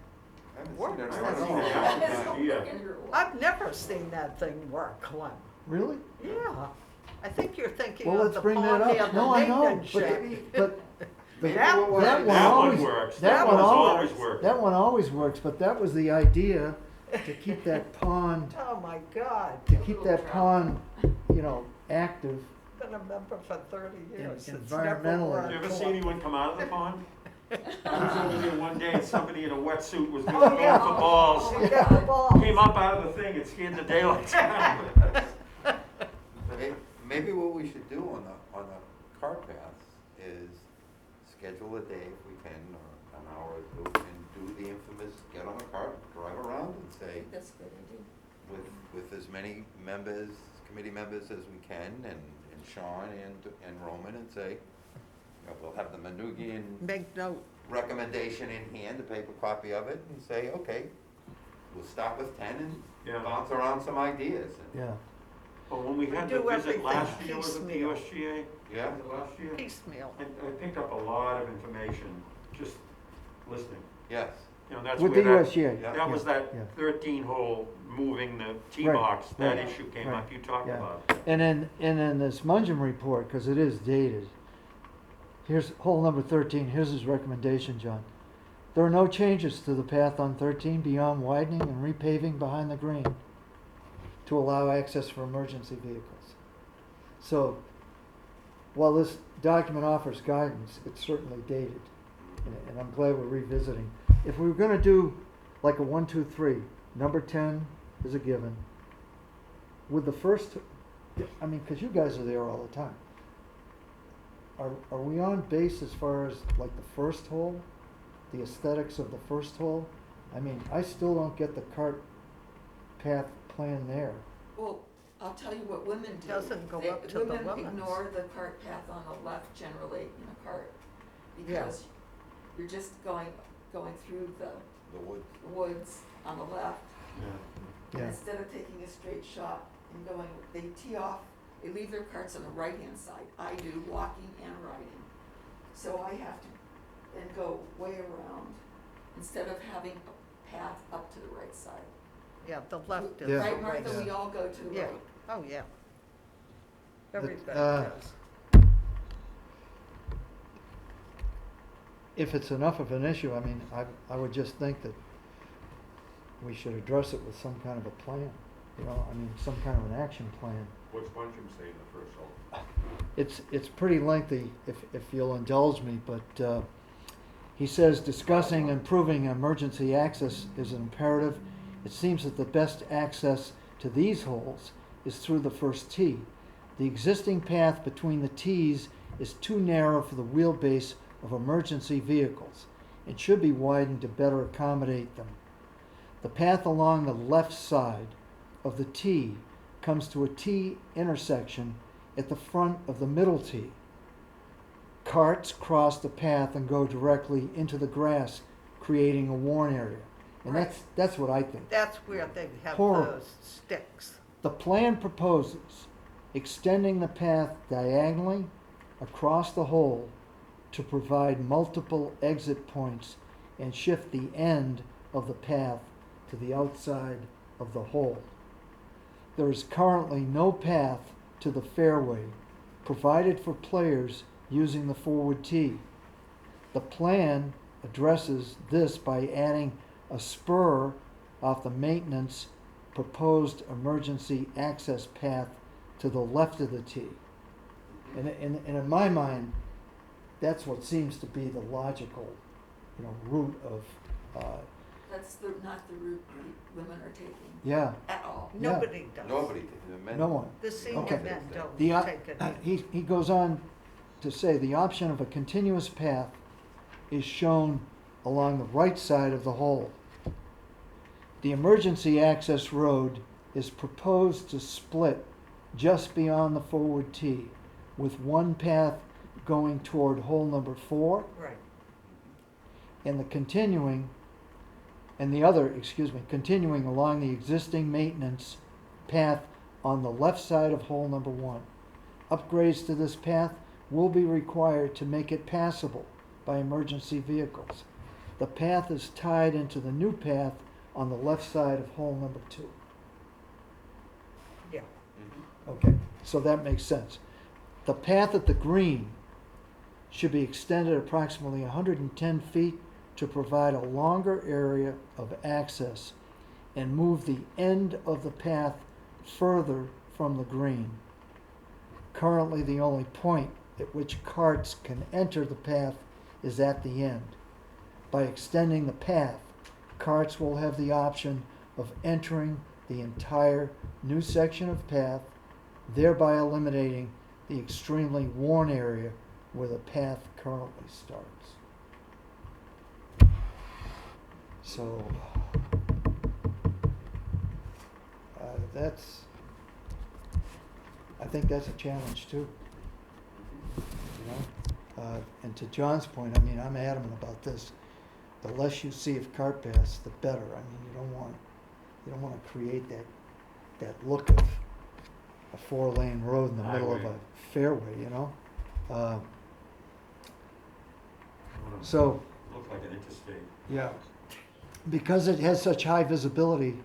I haven't Works. seen it I around. haven't seen that. It's not Yeah. working here. I've never seen that thing work, Clem. Really? Yeah. I think you're thinking Well, of let's the bring that pond near up. the No, I know, maintenance but, shed. but Maybe That- what we're- that one That one always, works. that That one one's always, always working. that one always works, but that was the idea, to keep that pond, Oh, my God. to keep that pond, active. Been a member for 30 years. It's never environmental- worked. You ever see anyone come out of the pond? I was over there one day and somebody in a wetsuit was Oh, going yeah. for balls. We got the ball. Came up out of the thing and scared the daylights out of us. Maybe what we should do on the cart paths is schedule a day if we can, or an hour or two, and do the infamous get on a cart, drive around and I say, think that's a good idea. with as many members, committee members as we can, and Sean and Roman, and say, we'll have the Manugian Make note. recommendation in hand, a paper copy of it, and say, okay, we'll start with 10 and Yeah. bounce around some ideas. And- Yeah, But when we We had the do visit everything last year, was it the piecemeal. USGA? Yeah. Was it last year? Piecemeal. I picked up a lot of information, just listening. Yes. You know, that's with where the that, USGA. Yeah. that was that Yeah. 13 hole moving the tee Right, box, that right, issue came right, up, you talked yeah. about. And in this Mungem report, because it is dated, here's hole number 13, here's his recommendation, John. There are no changes to the path on 13 beyond widening and repaving behind the green to allow access for emergency vehicles. So, while this document offers guidance, it's certainly dated, and I'm glad we're revisiting. If we were gonna do like a 1, 2, 3, number 10 is a given. With the first, I mean, because you guys are there all the time. Are we on base as far as like the first hole, the aesthetics of the first hole? I mean, I still don't get the cart path plan there. Well, I'll tell you what women do. Doesn't go They- up to the Women women's. ignore the cart path on the left generally in a cart, Yeah. because you're just going through the The wood. woods on the left. Yeah. Yeah. Instead of taking a straight shot and going, they tee off, they leave their carts on the right-hand side. I do, walking and riding. So I have to then go way around instead of having a path up to the right side. Yeah, the left is Yeah. the Right, right. Martha, we all go to the Yeah. right. Oh, yeah. Everybody uh, does. If it's enough of an issue, I mean, I would just think that we should address it with some kind of a plan, you know, I mean, some kind of an action plan. What's Buncombe say in the first hole? It's pretty lengthy, if you'll indulge me, but he says discussing improving emergency access is an imperative. It seems that the best access to these holes is through the first tee. The existing path between the tees is too narrow for the wheelbase of emergency vehicles and should be widened to better accommodate them. The path along the left side of the tee comes to a T intersection at the front of the middle tee. Carts cross the path and go directly into the grass, creating a worn area. And Right. that's what I think. That's where they have Horrible. those sticks. The plan proposes extending the path diagonally across the hole to provide multiple exit points and shift the end of the path to the outside of the hole. There is currently no path to the fairway provided for players using the forward tee. The plan addresses this by adding a spur off the maintenance proposed emergency access path to the left of the tee. And in my mind, that's what seems to be the logical, route of, That's not the route the women are taking yeah, at all. Yeah. Nobody does. Nobody, the men. no one. The senior Okay. men don't The, take it. he goes on to say the option of a continuous path is shown along the right side of the hole. The emergency access road is proposed to split just beyond the forward tee, with one path going toward hole number 4 Right. and continuing along the existing maintenance path on the left side of hole number 1. Upgrades to this path will be required to make it passable by emergency vehicles. The path is tied into the new path on the left side of hole number 2. Yeah. Mhm. Okay, so that makes sense. The path at the green should be extended approximately 110 feet to provide a longer area of access and move the end of the path further from the green. Currently, the only point at which carts can enter the path is at the end. By extending the path, carts will have the option of entering the entire new section of path, thereby eliminating the extremely worn area where the path currently starts. So, I think that's a challenge too, and to John's point, I mean, I'm adamant about this. The less you see of cart paths, the better. I mean, you don't want to create that look of a 4-lane road in the middle of a Highway. fairway, Wanna So, Look like an interstate. yeah, because it has such high visibility,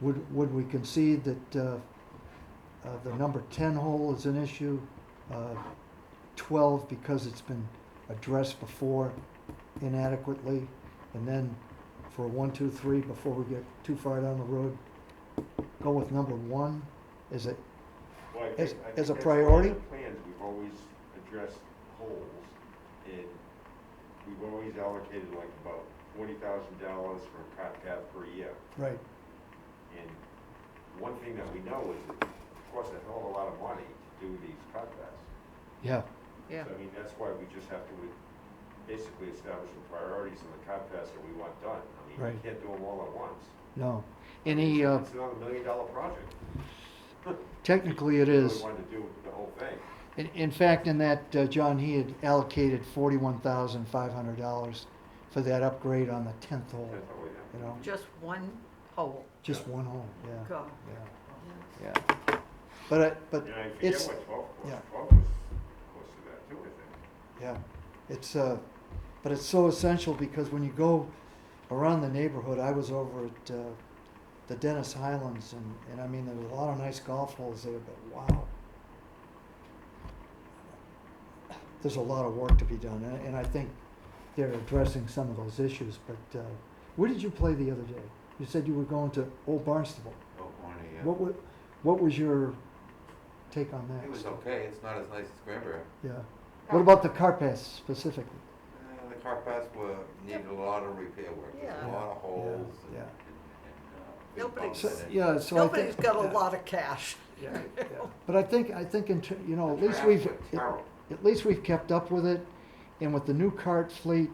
would we concede that the number 10 hole is an issue? 12 because it's been addressed before inadequately, and then for 1, 2, 3, before we get too far down the road, go with number 1? Is it, Well, I As- think as a that's priority? why in the plans, we've always addressed holes, and we've always allocated like about $40,000 for a cart path per year. right, And one thing that we know is that it costs a hell of a lot of money to do these cart paths. yeah, Yeah. So I mean, that's why we just have to basically establish the priorities in the cart paths that we want done. I mean, Right. you can't do them all at once. no. Any, It's another $1 million project. technically it We really is. wanted to do the whole thing. In fact, in that, John, he had allocated $41,500 for that upgrade on the 10th hole, That's all we have. Just one hole. Just one hole, yeah, God. yeah, yeah. But And I forget it's, what 12 was. yeah. 12 was close to that too, I think. yeah, it's, but it's so essential because when you go around the neighborhood, I was over at, the Dennis Highlands and I mean, there was a lot of nice golf holes there, but wow. There's a lot of work to be done and I think they're addressing some of those issues, but, Where did you play the other day? You said you were going to Old Barnstable. Oh, Barney, yeah. What was your take on that? It was okay, it's not as nice as Cranberry. Yeah. What about the car pass specifically? The car paths needed a lot of repair work, there's a Yeah. lot of holes Yeah. and big Nobody's- bumps in it. Yeah, so I Nobody's think. got a yeah, lot of cash. yeah, yeah. But I think you know, The traffic was terrible. at least we've kept up with it. And with the new cart fleet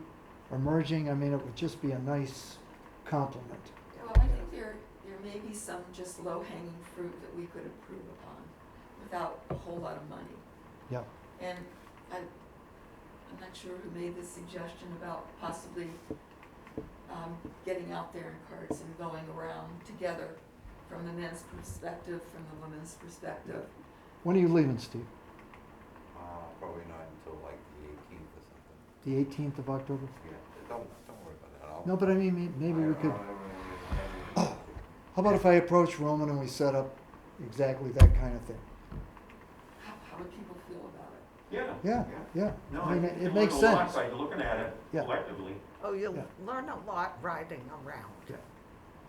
emerging, I mean, it would just be a nice compliment. Well, I think there may be some just low-hanging fruit that we could improve upon without a whole lot of money. Yeah. And I'm not sure who made this suggestion about possibly getting out there in carts and going around together from the men's perspective, from the women's perspective. When are you leaving, Steve? Probably not until like the 18th or something. The 18th of October? Yeah, don't worry about that. No, but I mean, maybe we could, how about if I approach Roman and we set up exactly that kind of thing? How would people feel about it? Yeah. Yeah, yeah. No, I mean, think it you makes learn a lot sense. by looking at it Yeah. collectively. Oh, you'll Yeah. learn a lot riding around. Yeah.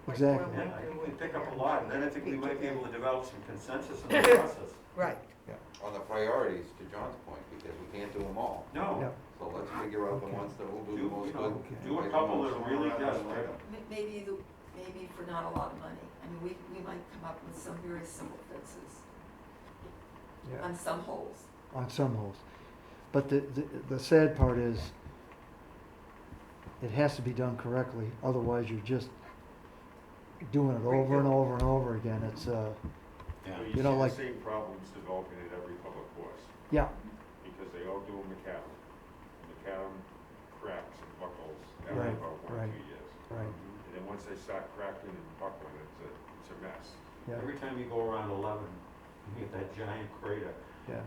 Like Exactly. where Yeah, we I think do we pick up a lot, and then I think we might be able to develop some consensus in the process. Right. On the priorities, to John's point, because we can't do them all. No, Yeah. So let's figure out the Okay. ones that will do Do, the most you know, good. do a couple that are really desperate. Maybe for not a lot of money. I mean, we might come up with some very simple fixes Yeah. on some holes. On some holes. But the sad part is, it has to be done correctly, otherwise you're just doing it over and over and over again. It's, Yeah. Well, You know, like- see the same problems developing at every public course, yeah, because they all do a macadam. Macadam cracks and buckles after Right, about 1 or right. 2 years. right, And then once they start cracking and buckling, it's a mess. yeah, Every time you go around 11, you get that giant crater. yeah.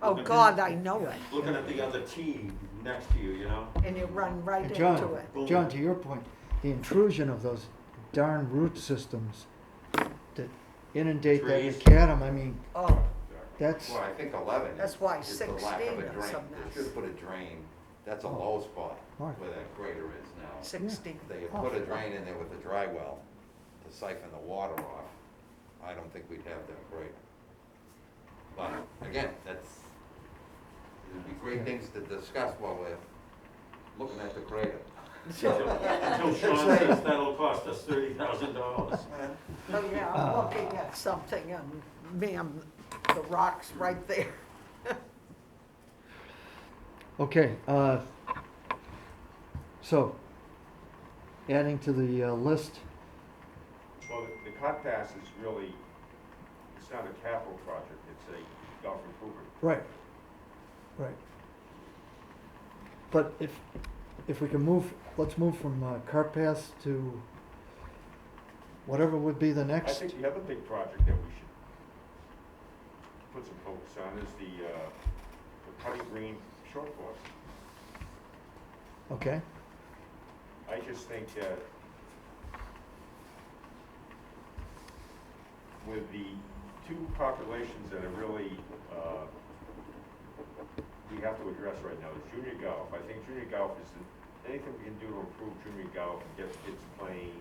Oh, Looking- God, I know it. Looking at the other tee next to you, you know? And you run right And into it. John, to your point, the intrusion of those darn root systems that inundate that Trees. macadam, I mean, Oh, Exactly. that's, Well, I think 11 That's is why is the lack of 16 a is drain. a They mess. should put a drain, that's a Oh. low spot Mark. where that crater is now. 16. If they had Oh. put a drain in there with a dry well to siphon the water off, I don't think we'd have that crater. But again, it'd be great Yeah. things to discuss while we're looking at the crater. Until Sean says that'll cost us $30,000. Oh, yeah, I'm looking at something and ma'am, the rock's right there. okay, so, adding to the list, Well, the cot pass is really, it's not a capital project, it's a golf improvement. right, right. But if we can move, let's move from cart paths to whatever would be the I next. think the other big project that we should put some focus on is the Putting Green short course. Okay, I just think that with the two populations that are really, we have to address right now is junior golf. I think junior golf is, anything we can do to improve junior golf and get kids playing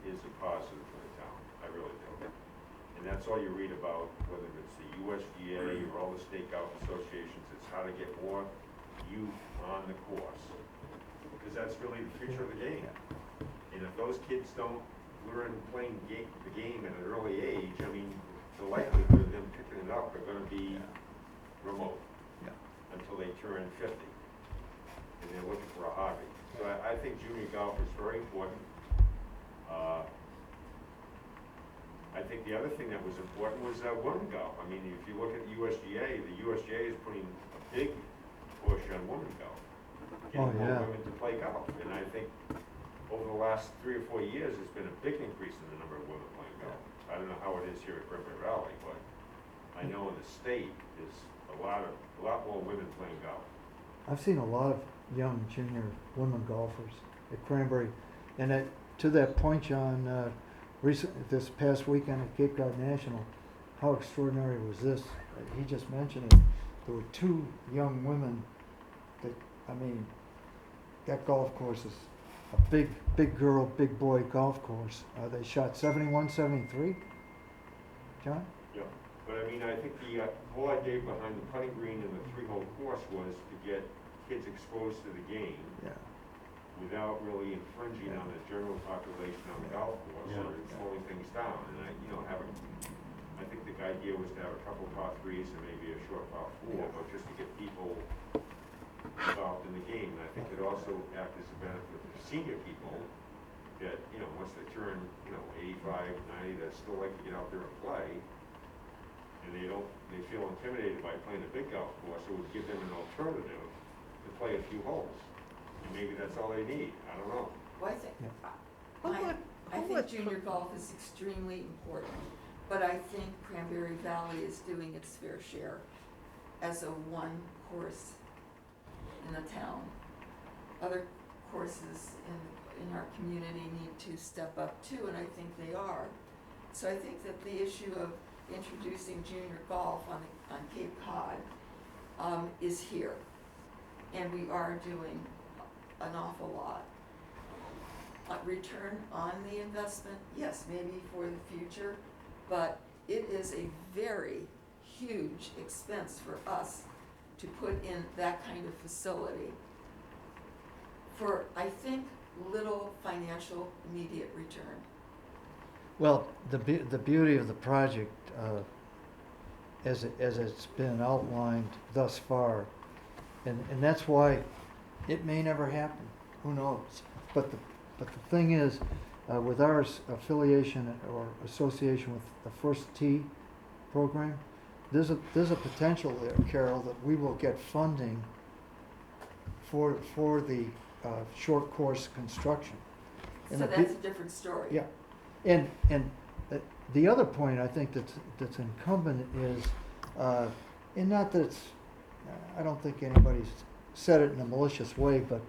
is a positive for the town. I really do. And that's all you read about, whether it's the USGA or all the state golf associations, it's how to get more youth on the course. Because that's really the future of the game. And if those kids don't learn playing the game at an early age, I mean, the likelihood of them picking it up are gonna be remote Yeah. until they turn 50. And they're looking for a hobby. So I think junior golf is very important. I think the other thing that was important was women golf. I mean, if you look at the USGA is putting a big push on women golf. Getting yeah. more women to play golf. And I think over the last 3 or 4 years, there's been a big increase in the number of women playing golf. I don't know how it is here at Cranberry Valley, but I know in the state, there's a lot more women playing golf. I've seen a lot of young junior women golfers at Cranberry. And to that point, John, this past weekend at Cape Cod National, how extraordinary was this? He just mentioned it. There were 2 young women that, I mean, that golf course is big girl, big boy golf course. They shot 71, 73, John? Yeah, but I mean, I think the whole idea behind the putting green and the three-hole course was to get kids exposed to the game Yeah. without really infringing on the general population on the golf course Yeah. or slowing things down. And I think the idea was to have a couple par threes and maybe a short par four, but just to get people involved in the game. And I think it also act as a benefit to senior people that, once they turn, 85, 90, that still like to get out there and play. And they feel intimidated by playing a big golf course, it would give them an alternative to play a few holes. And maybe that's all they need, I don't know. Well, I think, Yeah. I think junior golf is extremely important, but I think Cranberry Valley is doing its fair share as a one course in the town. Other courses in our community need to step up too, and I think they are. So I think that the issue of introducing junior golf on Cape Cod is here, and we are doing an awful lot. Return on the investment, yes, maybe for the future, but it is a very huge expense for us to put in that kind of facility for, I think, little financial immediate return. Well, the beauty of the project, as it's been outlined thus far, and that's why it may never happen, who knows? But the thing is, with our affiliation or association with the First Tee program, there's a potential there, Carol, that we will get funding for the short course construction. And So the that's a different story. Yeah, and the other point I think that's incumbent is, and not that it's, I don't think anybody's said it in a malicious way, but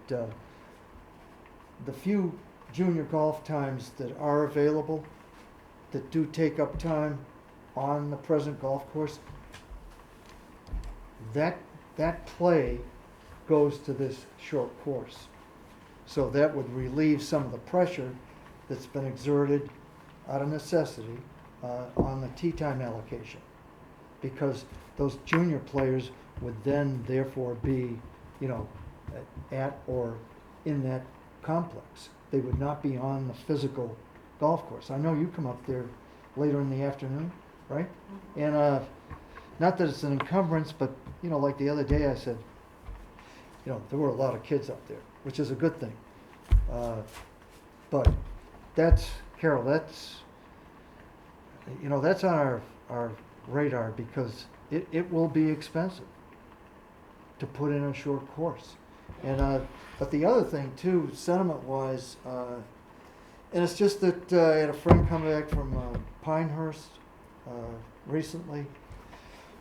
the few junior golf times that are available, that do take up time on the present golf course, that play goes to this short course. So that would relieve some of the pressure that's been exerted out of necessity on the tee time allocation. Because those junior players would then therefore be, at or in that complex. They would not be on the physical golf course. I know you come up there later in the afternoon, right? And not that it's an encumbrance, but like the other day I said, there were a lot of kids up there, which is a good thing. But that's, Carol, that's on our radar, because it will be expensive to put in a short course. And but the other thing too, sentiment-wise, and it's just that I had a friend come back from Pinehurst recently.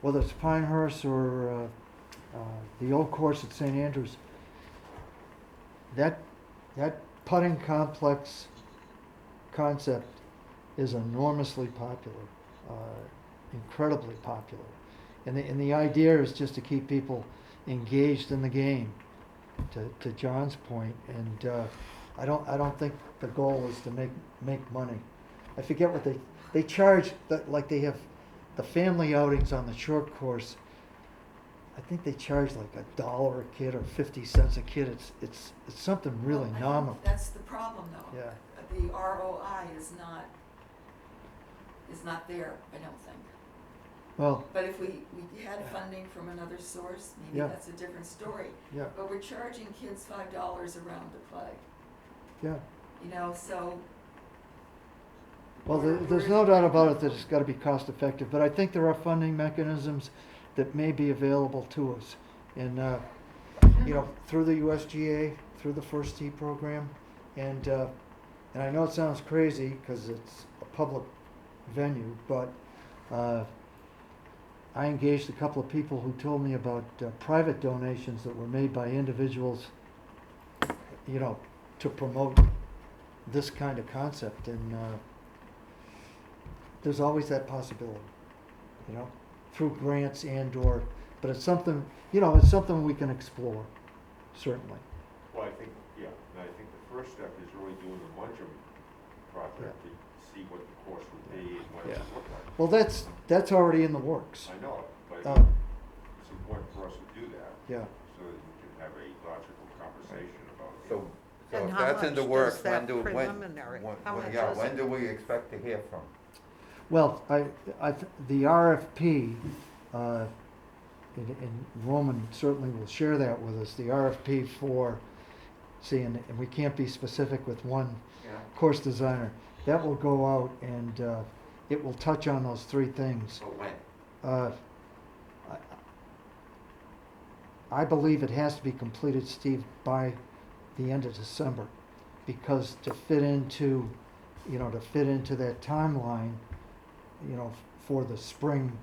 Whether it's Pinehurst or the old course at St. Andrews, that putting complex concept is enormously popular, incredibly popular, and the idea is just to keep people engaged in the game. To John's point, and I don't think the goal is to make money. I forget what they charge. Like they have the family outings on the short course. I think they charge like $1 a kid or 50 cents a kid. It's something really Well, I think nominal. that's the problem, though. Yeah. The ROI is not there, I don't think. Well, But if we had funding from another source, maybe Yeah. that's a different story. yeah, But we're charging kids $5 a round to play, yeah. so. Well, there's no doubt about it that it's got to be cost effective, but I think there are funding mechanisms that may be available to us. And, through the USGA, through the First Tee program, and I know it sounds crazy because it's a public venue, but I engaged a couple of people who told me about private donations that were made by individuals, to promote this kind of concept, and there's always that possibility, through grants but it's something we can explore, certainly. Well, I think the first step is really doing the Muncham project to see what the cost would be and what it Yeah. would look like. Well, that's already in the works. I know, but Uh, it's important for us to do that, Yeah, so that we can have a logical conversation about it. So And if how that's in the much works, does when that do, when? preliminary- how much is When it? do we expect to hear from? well, the RFP, and Roman certainly will share that with us, the RFP for, and we can't be specific with one Yeah. course designer. That will go out and it will touch on those three things. So when? Uh, I believe it has to be completed, Steve, by the end of December, because to fit into that timeline, for the spring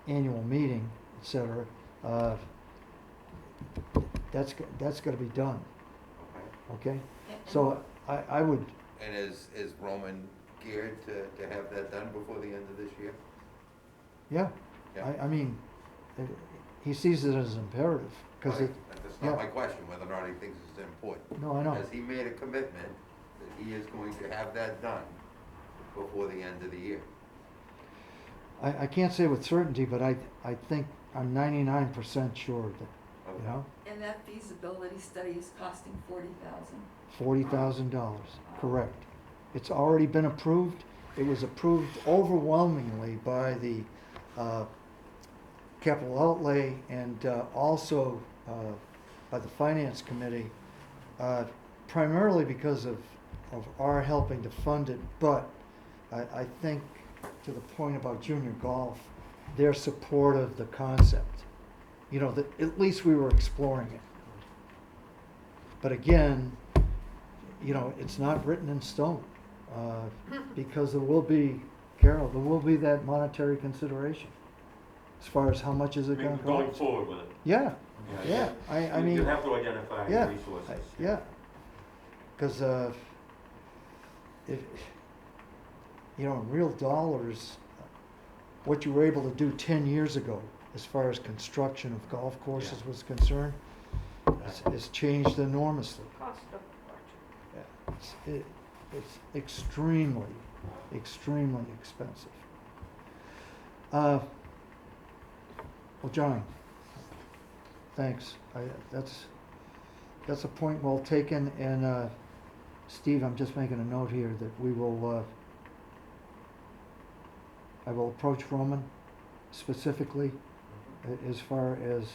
annual meeting, et cetera, that's gotta be done, Okay. okay? So I would, And is Roman geared to have that done before the end of this year? yeah, Yeah. I mean, he sees it as imperative, because Right. That's not yeah. my question, whether or not he thinks it's important. no, I know. Has he made a commitment that he is going to have that done before the end of the year? I can't say with certainty, but I think I'm 99% sure that, And that feasibility study is costing $40,000. $40,000, correct. It's already been approved. It was approved overwhelmingly by the capital outlay and also by the finance committee, primarily because of our helping to fund it. But I think, to the point about junior golf, they're supportive of the concept. That at least we were exploring it. But again, it's not written in stone, because there will be, Carol, there will be that monetary consideration, as far as how much is it gonna Going cost. forward with it. Yeah, yeah, I You mean, have to identify yeah, resources. yeah, because, if, in real dollars, what you were able to do 10 years ago, as far as construction of golf courses Yeah. was concerned, has changed enormously. Cost of the project. Yeah, it's extremely, extremely expensive. Well, John, thanks. That's a point well taken, and Steve, I'm just making a note here that we will, I will approach Roman specifically as far as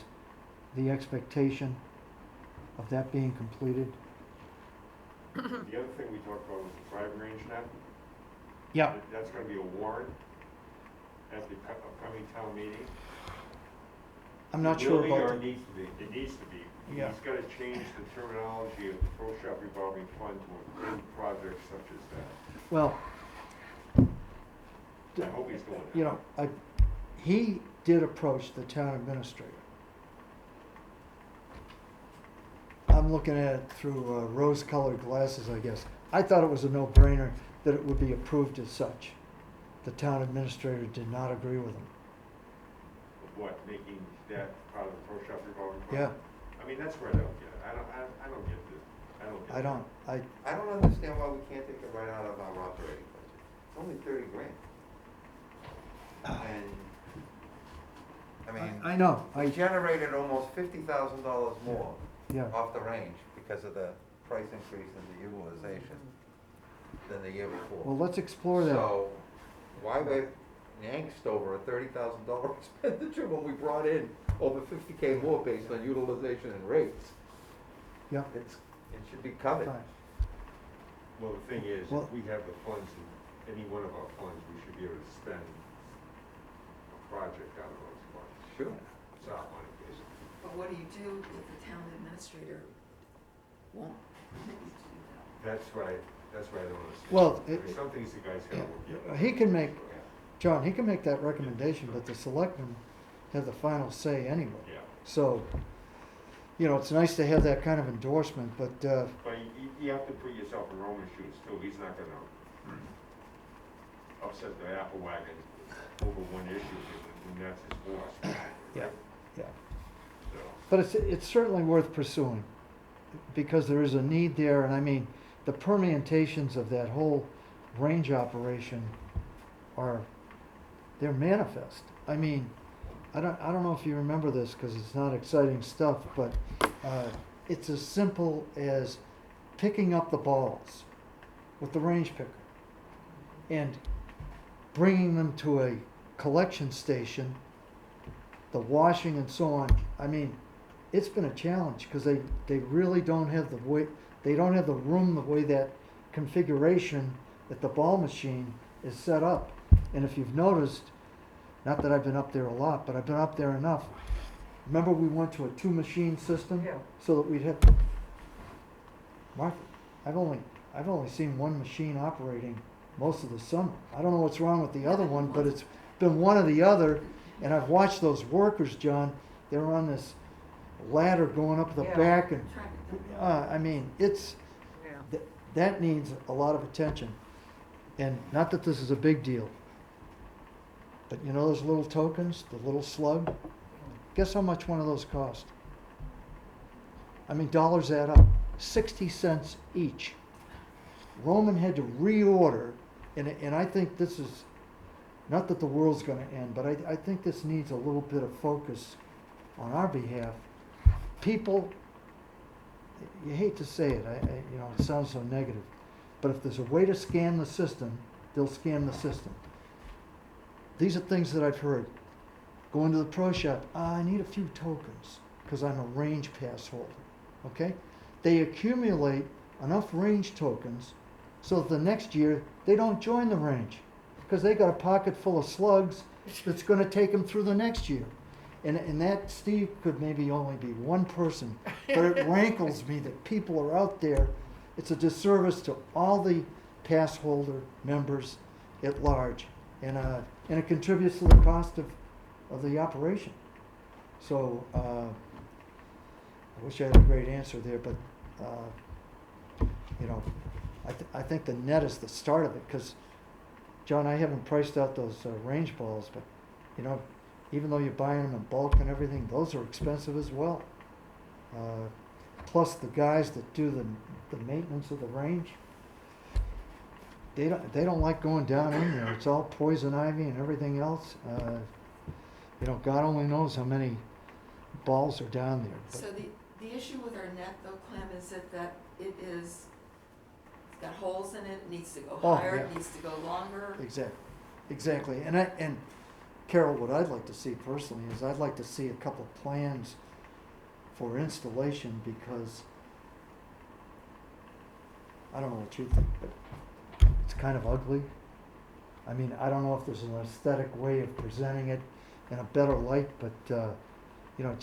the expectation of that being completed. The other thing we talked about was the driving range net. Yeah. That's gonna be a warrant at the upcoming town meeting. I'm not sure Will be about or that. needs to be? It needs to be. Yeah. He's gotta change the terminology of the pro shop revolving fund to include projects such as that. Well, I hope he's doing that. he did approach the town administrator. I'm looking at it through rose-colored glasses, I guess. I thought it was a no-brainer that it would be approved as such. The town administrator did not agree with him. What, making that part of the pro shop revolving fund? Yeah, I mean, that's where I don't get it. I don't get it. I don't, I don't understand why we can't take it right out of our operating budget. It's only $30,000. And, I mean, I know, we generated almost $50,000 more yeah, off the range because of the price increase in the utilization than the year before. well, let's explore that. So, why we're angst over a $30,000 expenditure when we brought in over $50,000 more based on utilization and rates? Yeah, It should be covered. fine. Well, the thing is, Well- if we have the funds in any one of our funds, we should be able to spend a project out of those funds. Sure. It's our money, basically. But what do you do if the town administrator won't permit you to do that? That's what I don't understand. Well, I mean, some things the guys gotta Yeah, work out. he can make, John, he can make that recommendation, but the selectmen have the final say anyway. Yeah, So, it's nice to have that kind of endorsement, but, but you have to put yourself in Roman's shoes too. He's not gonna upset the apple wagon over one issue, and that's his boss. yeah, yeah. So, But it's certainly worth pursuing. because there is a need there, and I mean, the permutations of that whole range operation are, they're manifest. I mean, I don't know if you remember this, because it's not exciting stuff, but, it's as simple as picking up the balls with the range picker and bringing them to a collection station, the washing and so on. I mean, it's been a challenge, because they really don't have the way, they don't have the room the way that configuration that the ball machine is set up. And if you've noticed, not that I've been up there a lot, but I've been up there enough. Remember we went to a 2-machine system? Yeah. So that we'd have, Martha, I've only seen one machine operating most of the summer. I don't know what's wrong with the other one, but it's been one or the other. And I've watched those workers, John, they're on this ladder going up the Yeah. back, and, Trying to- I mean, it's, Yeah. that needs a lot of attention. And not that this is a big deal, but you know those little tokens, the little slug? Guess how much one of those cost? I mean, dollars add up, 60 cents each. Roman had to reorder, and I think this is, not that the world's gonna end, but I think this needs a little bit of focus on our behalf. People, you hate to say it, you know, it sounds so negative, but if there's a way to scan the system, they'll scan the system. These are things that I've heard. Go into the pro shop, I need a few tokens, because I'm a range pass holder, okay? They accumulate enough range tokens so that the next year, they don't join the range, because they got a pocket full of slugs that's gonna take them through the next year. And that, Steve, could maybe only be one person, but it rankles me that people are out there. It's a disservice to all the pass holder members at large, and it contributes to the cost of the operation. So, I wish I had a great answer there, but, you know, I think the net is the start of it, because, John, I haven't priced out those range balls, but, you know, even though you're buying them in bulk and everything, those are expensive as well. Plus the guys that do the maintenance of the range, they don't like going down in there. It's all poison ivy and everything else. You know, God only knows how many balls are down there. But So the issue with our net though, Clem, is that it is, it's got holes in it, needs to go Oh, higher, yeah. it needs to go longer. Exactly. And Carol, what I'd like to see personally is I'd like to see a couple plans for installation, because I don't know what you think, but it's kind of ugly. I mean, I don't know if there's an aesthetic way of presenting it in a better light, but, you know,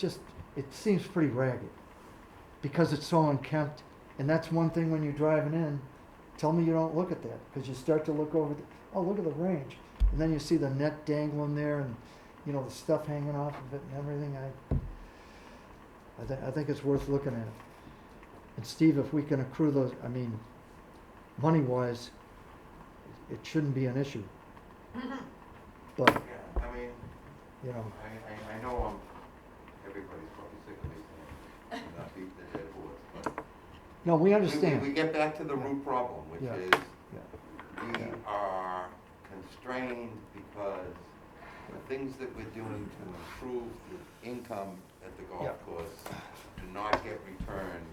it seems pretty ragged, because it's so unkempt. And that's one thing when you're driving in, tell me you don't look at that, because you start to look over, oh, look at the range. And then you see the net dangling there, and, you know, the stuff hanging off of it and everything. I think it's worth looking at. And Steve, if we can accrue those, I mean, money-wise, it shouldn't be an issue. But, Yeah, I mean, you know, I know everybody's probably sick of these things, and not beat the dead horse, but. no, we understand. We get back to the root problem, which Yeah. is, Yeah. we are constrained because the things that we're doing to improve the income at the Yeah. golf course do not get returned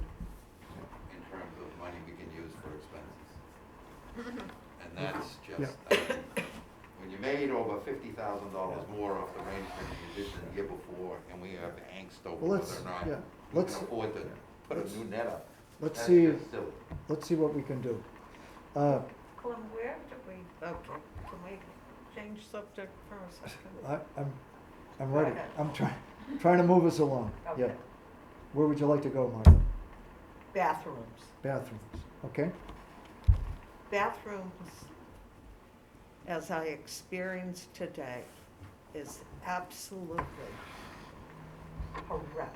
in terms of money we can use for expenses. And that's just, when you made over $50,000 more off the range than you did the year before, and we have angst over Well, whether or not yeah, we let's- can afford to yeah. put a Let's- new net up. Let's That's see, just silly. let's see what we can do. Clem, where do we, okay, can we change subject for a second? I'm Go ready. ahead. I'm trying to move us along. Yeah. Okay. Where would you like to go, Martha? Bathrooms. Bathrooms, okay? Bathrooms, as I experienced today, is absolutely horrific.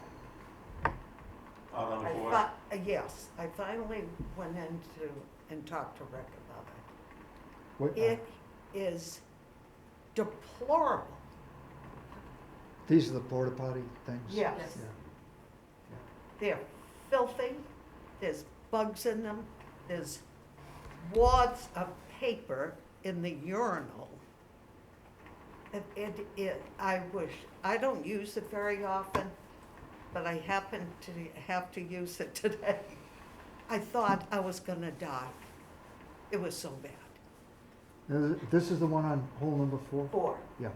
Out on the I porch. thought, yes, I finally went into and talked to Rick about What- it. It is deplorable. These are the porta potty things? Yes. Yes. Yeah. They're filthy. there's bugs in them, there's wads of paper in the urinal. I don't use it very often, but I happen to have to use it today. I thought I was gonna die. It was so bad. This is the one on hole number 4? 4. Yeah.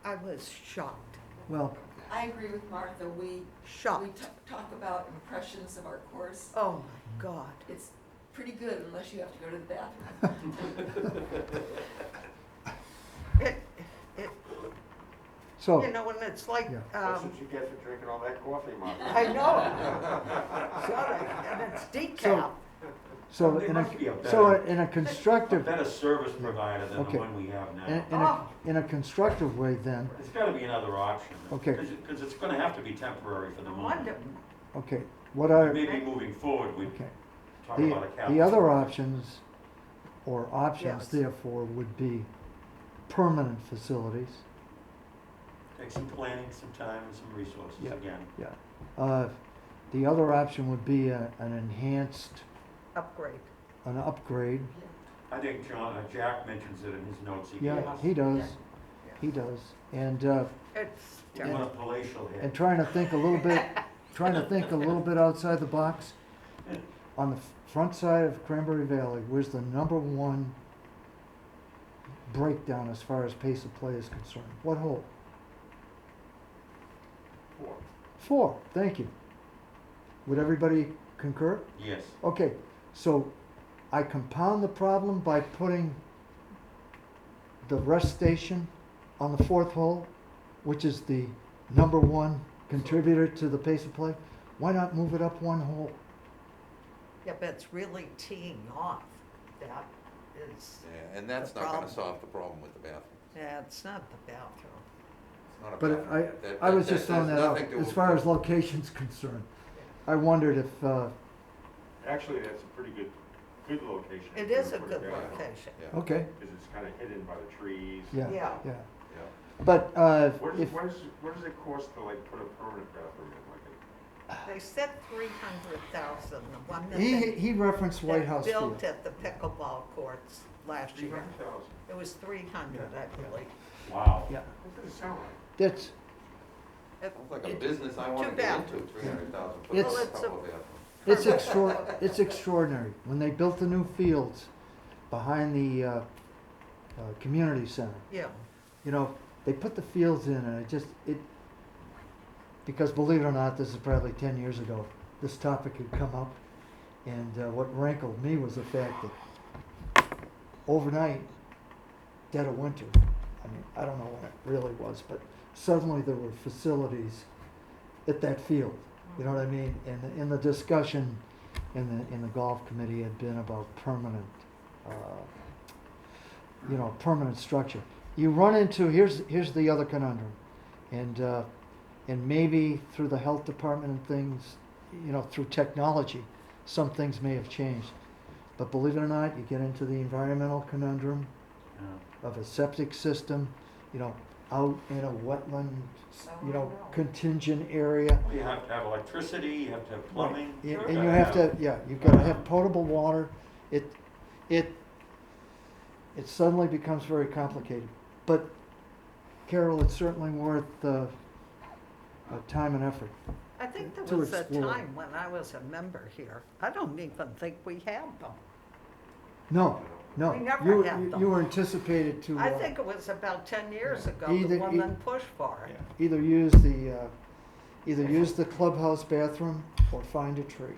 I was shocked, Well, I agree with Martha, we shocked. talk about impressions of our course. Oh my God. It's pretty good unless you have to go to the bathroom. It, so, you know, and it's like, Yeah. That's what you get for drinking all that coffee, Martha. I know. Sorry, and it's decaf. so They in must be a a, better- so in a A constructive, better service provider than the Okay. one we have now. in a constructive way then, It's gotta be another option. Okay. Because it's gonna have to be temporary for the No moment. wonder. okay, what I, Maybe moving forward, we okay. talk about a capital. The other options, or options Yes. therefore, would be permanent facilities. Take some planning, some time, and some resources Yeah. again. Yeah. The other option would be an enhanced, Upgrade. an upgrade. I think Jack mentions it in his notes. Yeah, gives. he does, Yeah. he does. And, It's You want a palatial and head. trying to think a little bit outside the box. On the front side of Cranberry Valley, where's the number 1 breakdown as far as pace of play is concerned? What hole? 4. 4, thank you. Would everybody concur? Yes. Okay, so I compound the problem by putting the rest station on the 4th hole, which is the number 1 contributor to the pace of play. Why not move it up 1 hole? Yeah, but it's really teeing off. That is, Yeah, and that's The not gonna problem. solve the problem with the bathroom. yeah, it's not the bathroom. It's not a But bathroom. That- I was that- just throwing has that out, nothing to as do far with- as location's concerned. I wondered if, Actually, that's a pretty good location. It is a Put good down. location. Yeah. okay, Because it's kind of hidden by the trees. yeah, Yeah. yeah. Yeah. But, What if, does it cost to like put a permanent bathroom in, like They said 300,000, the one that he referenced White House they Field. built at the pickleball courts last year. 300,000? It was 300, I believe. Wow. Yeah, What does it sound like? that's, It- Sounds like a it- business I wanna too get bad. into, 300,000, put It's- a Well, it's couple of bathrooms. it's extraordinary. When they built the new fields behind the, community center, Yeah, you know, they put the fields in and because believe it or not, this is probably 10 years ago, this topic had come up. And what rankled me was the fact that overnight, dead of winter, I mean, I don't know when it really was, but suddenly there were facilities at that field. You know what I mean? And in the discussion in the golf committee had been about permanent, permanent structure. You run into, here's the other conundrum, and maybe through the health department and things, through technology, some things may have changed. But believe it or not, you get into the environmental conundrum Yeah. of a septic system, out in a wetland, contingent area. Well, you have to have electricity, you have to have plumbing. And you've you gotta have to, you've gotta have potable water. It suddenly becomes very complicated. But Carol, it's certainly worth, time and effort. I think To there was a explore. time when I was a member here. I don't even think we had them. No, no. We never You- had them. You were anticipated to, I think it was about 10 years ago, the Either- woman pushed for it. either use the clubhouse bathroom or find a tree.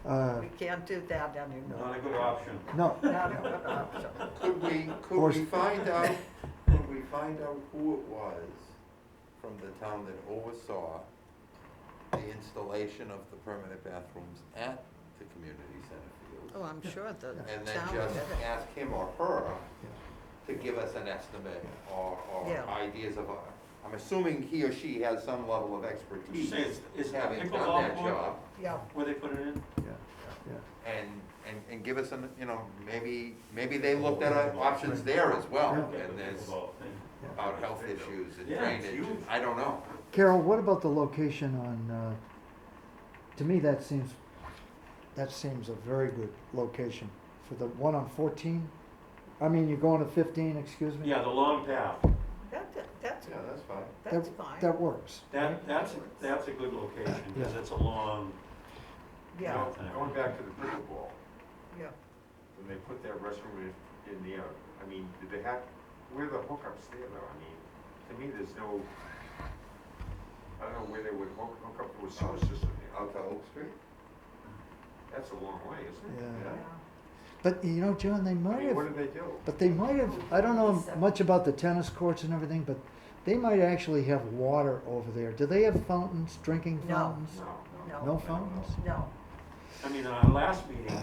We can't do that Not anymore. a good option. No, Not a good option. Could Or- we find out who it was from the town that oversaw the installation of the permanent bathrooms at the community center field? Oh, I'm sure the And then town just did it. ask him or her to give us an estimate or Yeah. ideas of, I'm assuming he or she has some level of Would you expertise say it's having done pickleball that court job. Yeah, where they put it in? And give us maybe they looked at options there as well, Okay, and the there's, pickleball thing. about health issues and Yeah, it's drainage, huge. I don't know. Carol, what about the location on, to me, that seems a very good location for the one on 14? I mean, you're going to 15, excuse me? Yeah, the long path, That's, Yeah, that's fine. that's fine. That works. that's a good location, because Yeah. it's a long, Yeah, Now, going back to the pickleball, yeah. when they put that restroom in there, I mean, did they have, where are the hookups there though? I mean, to me, there's no, I don't know where they would hook up to a sewer system there. Out to Oak Street? That's a long way, isn't it? Yeah. But, you know, John, they I might mean, what have, did they do? but they might have, I don't know much about the tennis courts and everything, but they might actually have water over there. Do they have fountains, drinking No. fountains? No. No fountains? No. I mean, in our last meeting,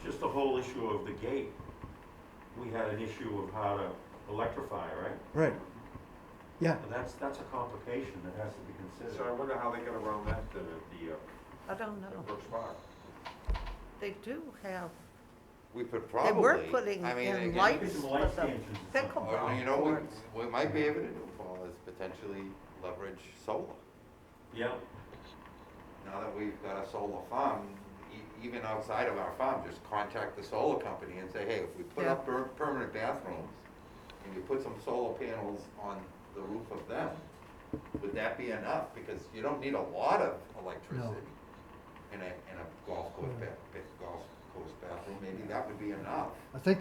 just the whole issue of the gate, we had an issue of how to electrify, right? Right. Yeah, But that's a complication that has to be So I considered. wonder how they got around that then I don't know. at Brooks Park. They do have, We could they probably. were putting I mean, in again, lights Maybe for some light the stanchions and stuff. pickleball Or, you know, courts. we might be able to do, Paul, is potentially leverage solar. Yeah, Now that we've got a solar farm, even outside of our farm, just contact the solar company and say, hey, if we put up permanent bathrooms and you put some solar panels on the roof of them, would that be enough? Because you don't need a lot of electricity in a golf course bathroom, maybe that would be enough. I think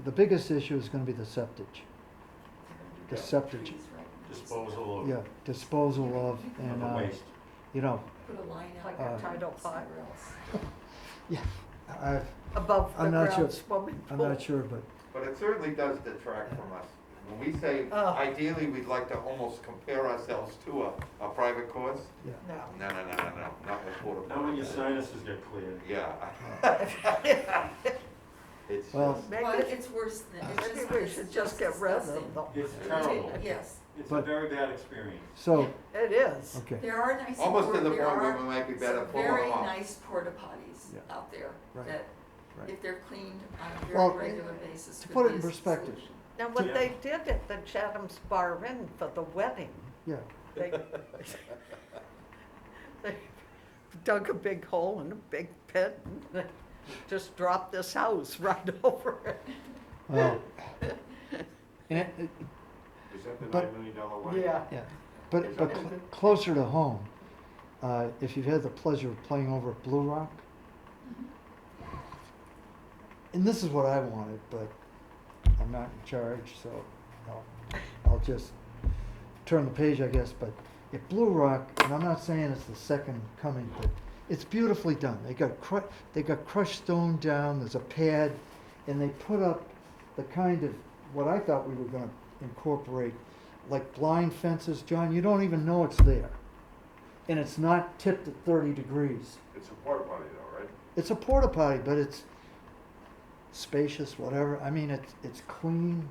the biggest issue is gonna be the septage. The septage, Trees, right? disposal of, yeah, disposal of, of and, the waste. you know, Put a line out. Like a tidal pond. somewhere else. I, Above the I'm not sure. ground swimming I'm pool. not sure, but, But it certainly does detract from us. When we say Oh. ideally, we'd like to almost compare ourselves to a private course, yeah. No. no, not with porta Now when your potties. sinuses get cleared. Yeah. It's Well, just, Well, Maybe, it's worse than, it's maybe just, we it's should just get rid of disgusting. them. It's It- terrible. Yes, It's a But- very bad experience. So, It is. okay, there are nice. almost to the there point where are we might be better some pulling very them off. nice porta potties Yeah. out there Right. that, right. if they're cleaned on a Well, very regular basis, to could put it be in a perspective. solution. Now, what Yeah. they did at the Chatham's Bar Inn for the wedding, Yeah, they, they dug a big hole in a big pit and they just dropped this house right over it. well, and Is that the But- $9 million one? yeah, but closer to home, if you've had the pleasure of playing over at Blue Rock, and this is what I wanted, but I'm not in charge, so I'll just turn the page, I guess, but at Blue Rock, and I'm not saying it's the second coming, but it's beautifully done. They got crushed stone down, there's a pad, and they put up the kind of, what I thought we were gonna incorporate, like blind fences, John, you don't even know it's there. And it's not tipped at 30 degrees. It's a porta potty though, right? It's a porta potty, but it's spacious, whatever. I mean, it's clean.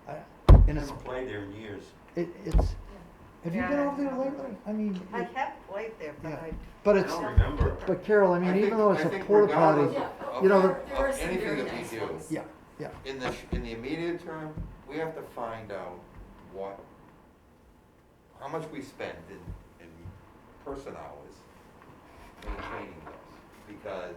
And I it's, haven't played there in years. it's, have you been Yeah. over there lately? I mean, I have played there, but Yeah. I, but I it's, don't remember. but Carol, I mean, even though it's I a think porta regardless potty, Yeah, oh, you know, there are of some anything very that we nice do. ones. yeah, in the immediate term, we have to find out how much we spend in person hours maintaining those. Because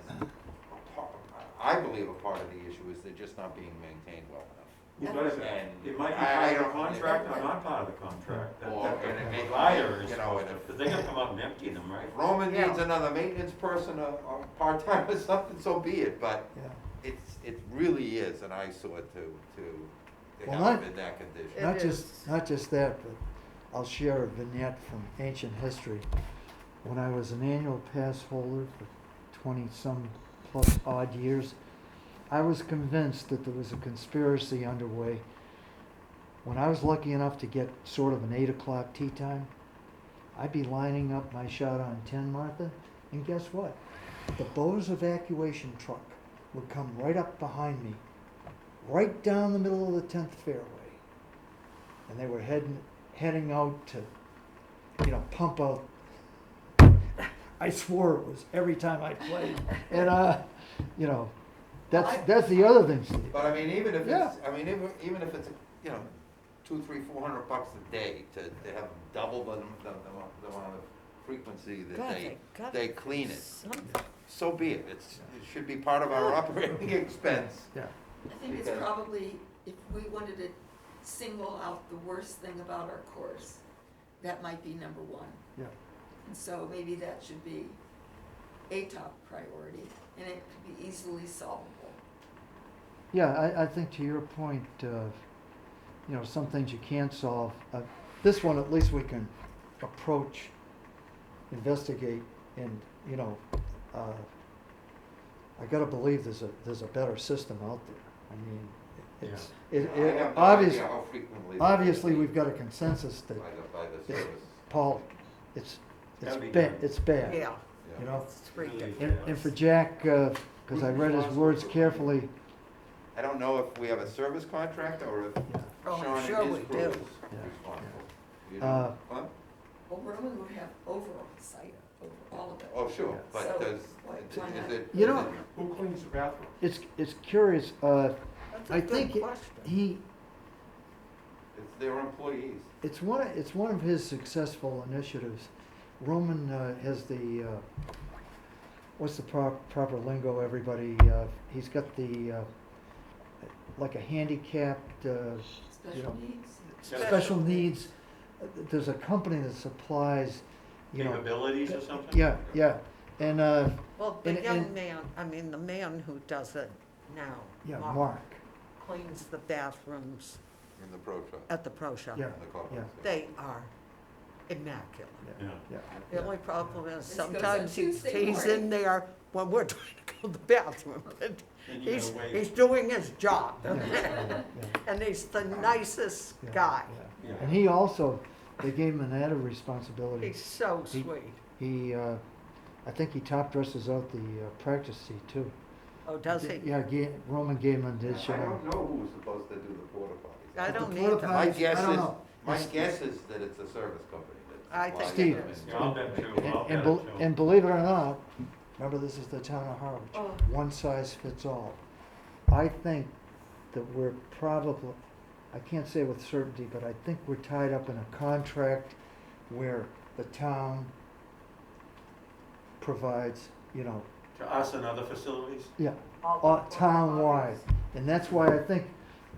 I believe a part of the issue is they're just not being maintained well enough. Well, but And it might be I part of the don't- contract or not part of the contract. That- Or- that and it the may- provider is you know, supposed and to, if- because they gotta come out and empty them, right? If Roman Yeah. needs another maintenance person, or part-time or something, so be it, but yeah. it really is an eyesore to Well, have not- them in that condition. It Not just that, but I'll share a vignette from ancient history. When I was an annual pass holder for 20-some plus odd years, I was convinced that there was a conspiracy underway. When I was lucky enough to get sort of an 8 o'clock tea time, I'd be lining up my shot on 10, Martha, and guess what? The Bose evacuation truck would come right up behind me, right down the middle of the 10th fairway. And they were heading out to, pump out. I swore it was every time I played. And, that's the other thing, Steve. But I mean, even if Yeah. it's, even if it's, $200-400 a day to have double the amount of frequency that God, they gotta clean do it. something. So be it. It should be part of our operating expense. Yeah, I think it's Because- probably, if we wanted to single out the worst thing about our course, that might be number one. yeah. And so maybe that should be a top priority, and it could be easily solvable. Yeah, I think to your point, some things you can't solve. This one, at least we can approach, investigate, and, I gotta believe there's a better system out there. I mean, it's, I have no obvious, idea how frequently. obviously, we've got a consensus that, By the it's- service. Paul, it's Gotta be bad, done. it's bad. Yeah, You know, it's ridiculous. and for Jack, because I read his words carefully, I don't know if we have a service contract or if Oh, I'm Sean sure and we his crew do. is Yeah. responsible. You Uh, know, huh? Well, Roman would have overall sight over all of it. Oh, sure, Yeah. but So, does, why is not? it? You is know- it- Who cleans the bathroom? it's curious, That's a I good think question. It's their employees. it's one of his successful initiatives. Roman has the, what's the proper lingo, everybody? He's got the, like a handicapped, Special needs. special needs. There's a company that supplies, Capabilities or something? yeah, and, Well, and- the young and- man, the man who does it now, yeah, Mark, Mark, cleans the bathrooms In the pro shop. at the pro shop. yeah, In the coffee yeah. shop. They are immaculate. Yeah. yeah. The only problem is This goes on sometimes Tuesday he's morning. in there when we're trying to go to the bathroom. But And you he's, gotta wait. he's doing his job. Yeah, yeah, And he's the nicest yeah, guy. yeah. Yeah. And he also, they gave him an added responsibility. He's so He- sweet. He, I think he top dresses out the practice seat too. Oh, does he? Yeah, Roman gave him an I addition. don't know who's supposed to do the porta potties. I The don't porta need them. My potties, guess I don't is, know. my It's- guess is that it's a service company that I supplies think it them. is. Yeah, I'll bet too, I'll And, bet too. and believe it or not, remember this is the town of Harwich, Oh. one size fits all. I think that we're probably, I can't say with certainty, but I think we're tied up in a contract where the town provides, To us and other facilities? yeah, All the porta town-wide. potties. And that's why I think,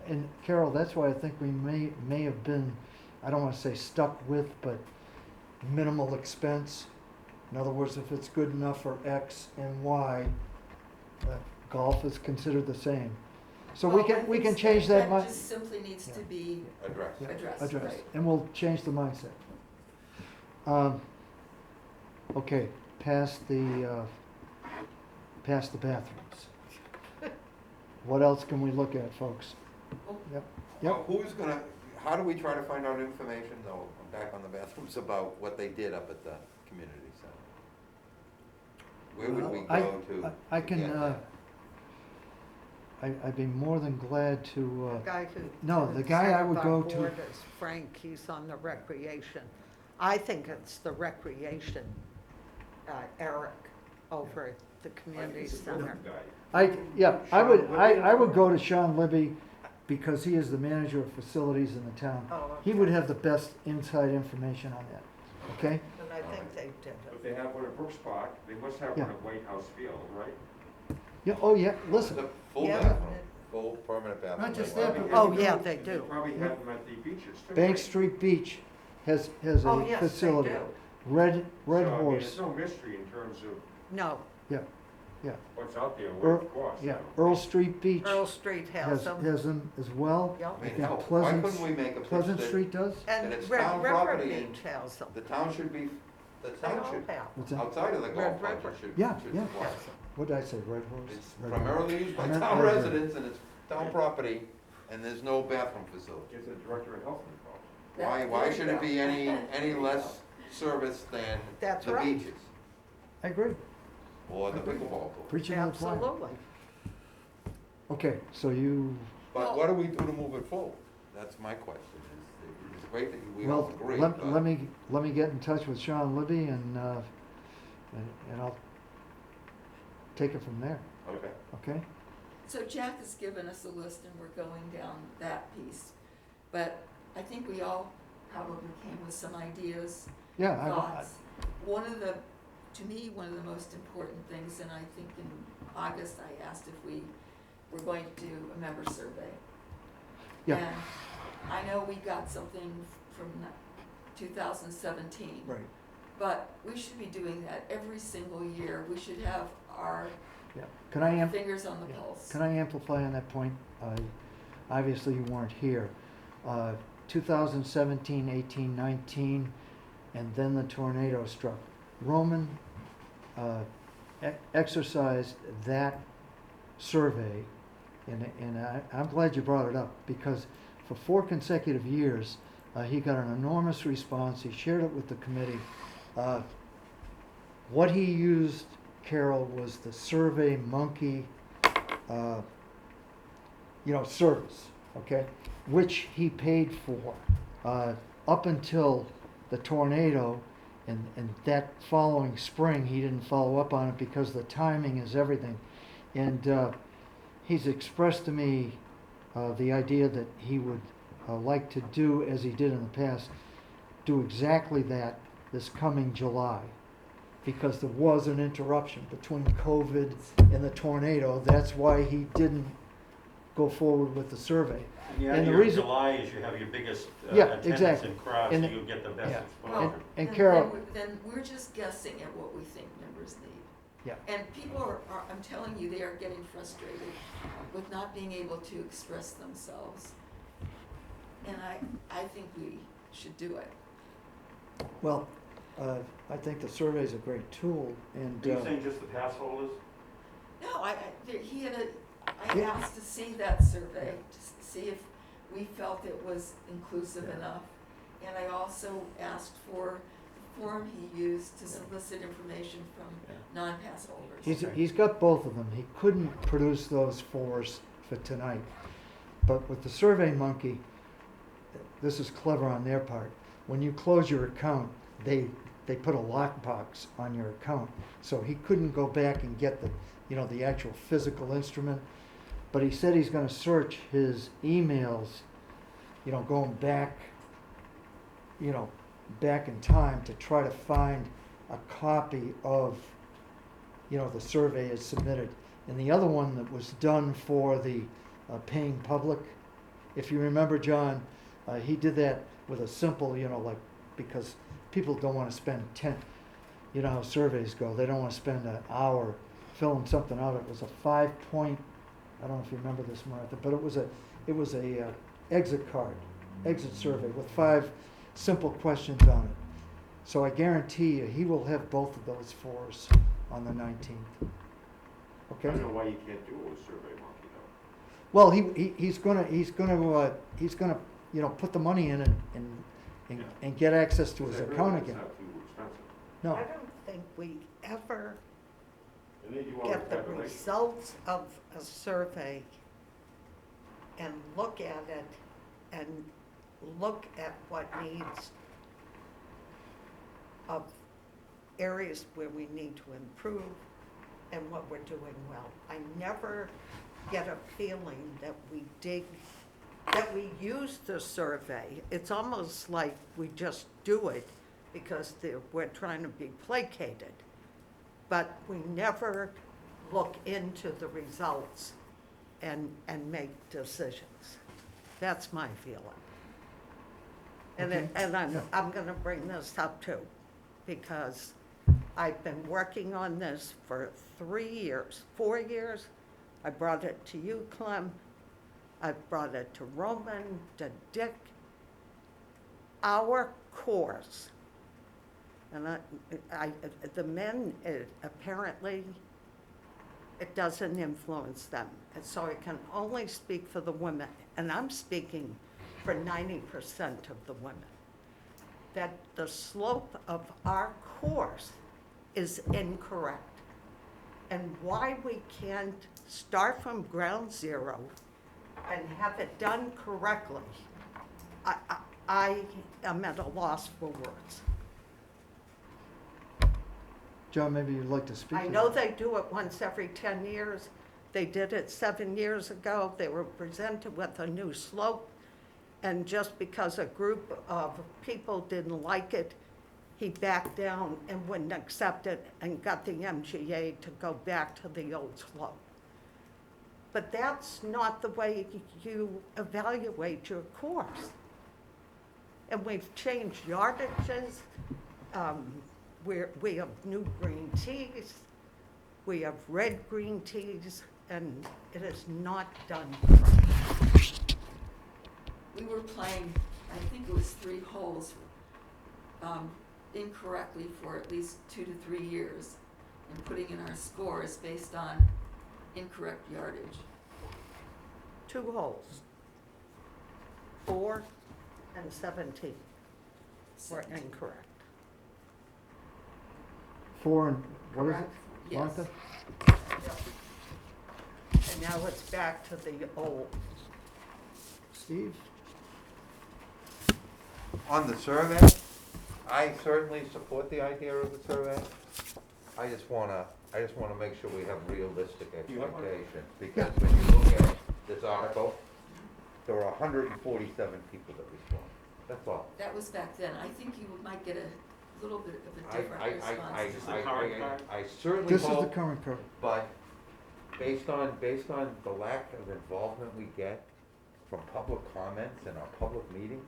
and Carol, that's why I think we may have been, I don't wanna say stuck with, but minimal expense. In other words, if it's good enough for X and Y, golf is considered the same. So we Well, I can think change that That mi- just simply needs to Yeah. be Address. Yeah, addressed, address, right? and we'll change the mindset. Okay, past the bathrooms. What else can we look at, folks? Oh. Yep, Well, who's gonna, how do we try to find out information, though, back on the bathrooms, about what they did up at the community center? Where would we I- go to? I to can, get that? I'd be more than glad to, The guy who. No, the guy I would go to- Board is Frank, he's on the recreation. I think it's the recreation, Eric, over at the community He's a center. building guy. I would go to Sean Libby because he is the manager of facilities in the town. Oh, He okay. would have the best inside information on that, okay? But I think they did If it. they have one at Brooks Park, they must have Yeah. one at White House Field, right? Yeah, oh yeah, It's listen, a full Yeah. bathroom, full permanent bathroom. Not just They that, want. but- Oh, yeah, they do. They probably have them at the beaches too. Bank right? Street Beach has Oh, a yes, they facility. do. Red So, I mean, Horse, There's no mystery in terms of No, yeah, what's out there, Earl- what it costs. yeah, Earl Street Beach Earl Street has them. has them as well. Yep. I mean, think hell, why Pleasant- couldn't we make a pitch Pleasant that Street does? And it's Red town River property and Beach has them. the town should be, the They town all should, have. What's that? outside of the golf Red budget River. should, Yeah, should yeah. supply it. What did I say, Red Horse? It's Red Horse. primarily used by I meant town Red River. residents and it's town property and there's no bathroom facility. Get the director of health involved. Why should it be any less service than That's the right. beaches I agree, or the pickleball court? preaching to the choir. Absolutely. Okay, so you, But what do we do to move it forward? That's my question. It's great that we all well, agree, let but me get in touch with Sean Libby and I'll take it from there, okay. okay? So Jack has given us a list and we're going down that piece. But I think we all probably came with some ideas, Yeah, thoughts. One of the, to me, one of the most important things, and I think in August, I asked if we were going to do a member survey. Yeah. And I know we got something from 2017. right, But we should be doing that every single year. We should have our yeah. Can I fingers on the yeah. pulse. Can I amplify on that point? Obviously, you weren't here. 2017, 18, 19, and then the tornado struck. Roman exercised that survey, and I'm glad you brought it up, because for 4 consecutive years, he got an enormous response. He shared it with the committee. What he used, Carol, was the Survey Monkey, service, okay, which he paid for up until the tornado, and that following spring, he didn't follow up on it because the timing is everything. And he's expressed to me the idea that he would like to do, as he did in the past, do exactly that this coming July, because there was an interruption between COVID and the tornado. That's why he didn't go forward with the survey. And the And the idea of reason- July is you have your biggest Yeah, attendance exactly. and crowd, so And- you get the best yeah. exposure. And then- Carol- then we're just guessing at what we think members need. Yeah. And people are, I'm telling you, they are getting frustrated with not being able to express themselves. And I think we should do it. Well, I think the survey is a great tool, and Are you saying just the pass holders? No, I Yeah. asked to see that survey, to see if we felt it was inclusive Yeah. enough. And I also asked for the form he used to solicit information from Yeah. non-pass holders. he's got both of them. He couldn't produce those for us for tonight. But with the Survey Monkey, this is clever on their part. When you close your account, they put a lockbox on your account. So he couldn't go back and get the actual physical instrument. But he said he's gonna search his emails, going back, back in time to try to find a copy of, the survey is submitted. And the other one that was done for the paying public, if you remember, John, he did that with a simple, because people don't want to spend you know how surveys go, they don't want to spend an hour filling something out. It was a 5-point, I don't know if you remember this, Martha, but it was a exit survey with 5 simple questions on it. So I guarantee you, he will have both of those for us on the 19th. I Okay? don't know why you can't do it with Survey Monkey though. Well, he's gonna put the money in and get access to his Because I heard account it's again. not too expensive. No, I don't think we ever And then you want to get the calculate. results of a survey and look at it and look at what needs of areas where we need to improve and what we're doing well. I never get a feeling that that we use the survey. It's almost like we just do it because we're trying to be placated. But we never look into the results and make decisions. That's my feeling. And Okay. Yeah. I'm gonna bring this up too, because I've been working on this for 3 years, 4 years. I brought it to you, Clem. I've brought it to Roman, to Dick. Our course, and the men, apparently, it doesn't influence them. And so I can only speak for the women, and I'm speaking for 90% of the women, that the slope of our course is incorrect. And why we can't start from ground zero and have it done correctly, I am at a loss for words. John, maybe you'd like to speak to I that. know they do it once every 10 years. They did it 7 years ago. They were presented with a new slope. And just because a group of people didn't like it, he backed down and wouldn't accept it and got the MGA to go back to the old slope. But that's not the way you evaluate your course. And we've changed yardages, we have new green tees, we have red green tees, and it is not done correctly. We were playing, I think it was 3 holes, incorrectly for at least 2 to 3 years, and putting in our scores based on incorrect yardage. 2 holes, 4 and 17 were incorrect. 4 and, what is it, Correct? Yes. Martha? And now it's back to the old. Steve? On the survey, I certainly support the idea of the survey. I just wanna make sure we have realistic You have one? expectations, because when you look at this article, there were 147 people that responded, that's all. That was back then. I think you might get a little bit of a I- different I- response. I- Is this the current card? I certainly This is the hope, current code. but based on the lack of involvement we get from public comments in our public meetings,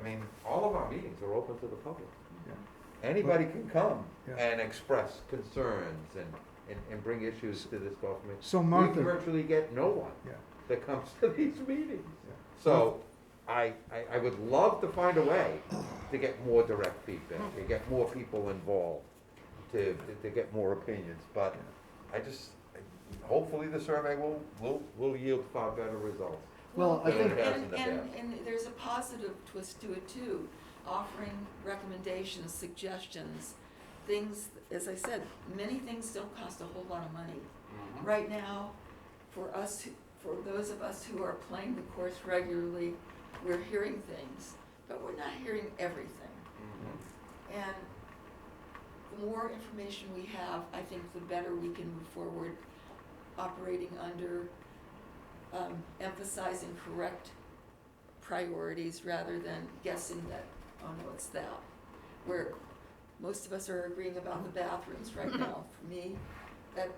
I mean, all of our meetings are open to the public. Yeah. Anybody can come Yeah. and express concerns and bring issues to this government. So We Martha, virtually get no one yeah, that comes to these meetings. yeah. So I would love to find a way to get more direct feedback, to get more people involved, to get more opinions. But hopefully the survey will yield far better results. Well, I think- It has in the past. And there's a positive twist to it too, offering recommendations, suggestions, things, as I said, many things don't cost a whole lot of money. Right now, for those of us who are playing the course regularly, we're hearing things, but we're not hearing everything. And the more information we have, I think the better we can move forward, operating under, emphasizing correct priorities rather than guessing that, oh no, it's that. Where most of us are agreeing about the bathrooms right now. For me, that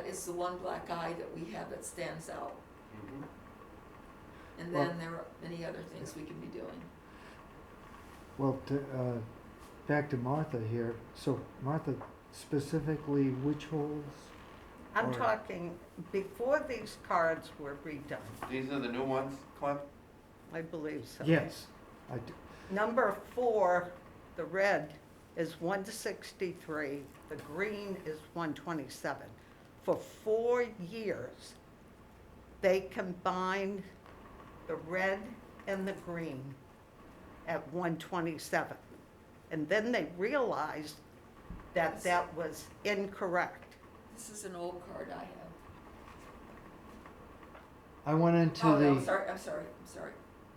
is the one black eye that we have that stands out. And then there are many other things we can be doing. Well, back to Martha here. So Martha, specifically which holes? I'm Or- talking before these cards were redone, These are the new ones, Clint? I believe so. Yes, I do. Number 4, the red, is 163, the green is 127. For 4 years, they combined the red and the green at 127. And then they realized that that was incorrect. This is an old card I have. I went into Oh, no, the, I'm sorry.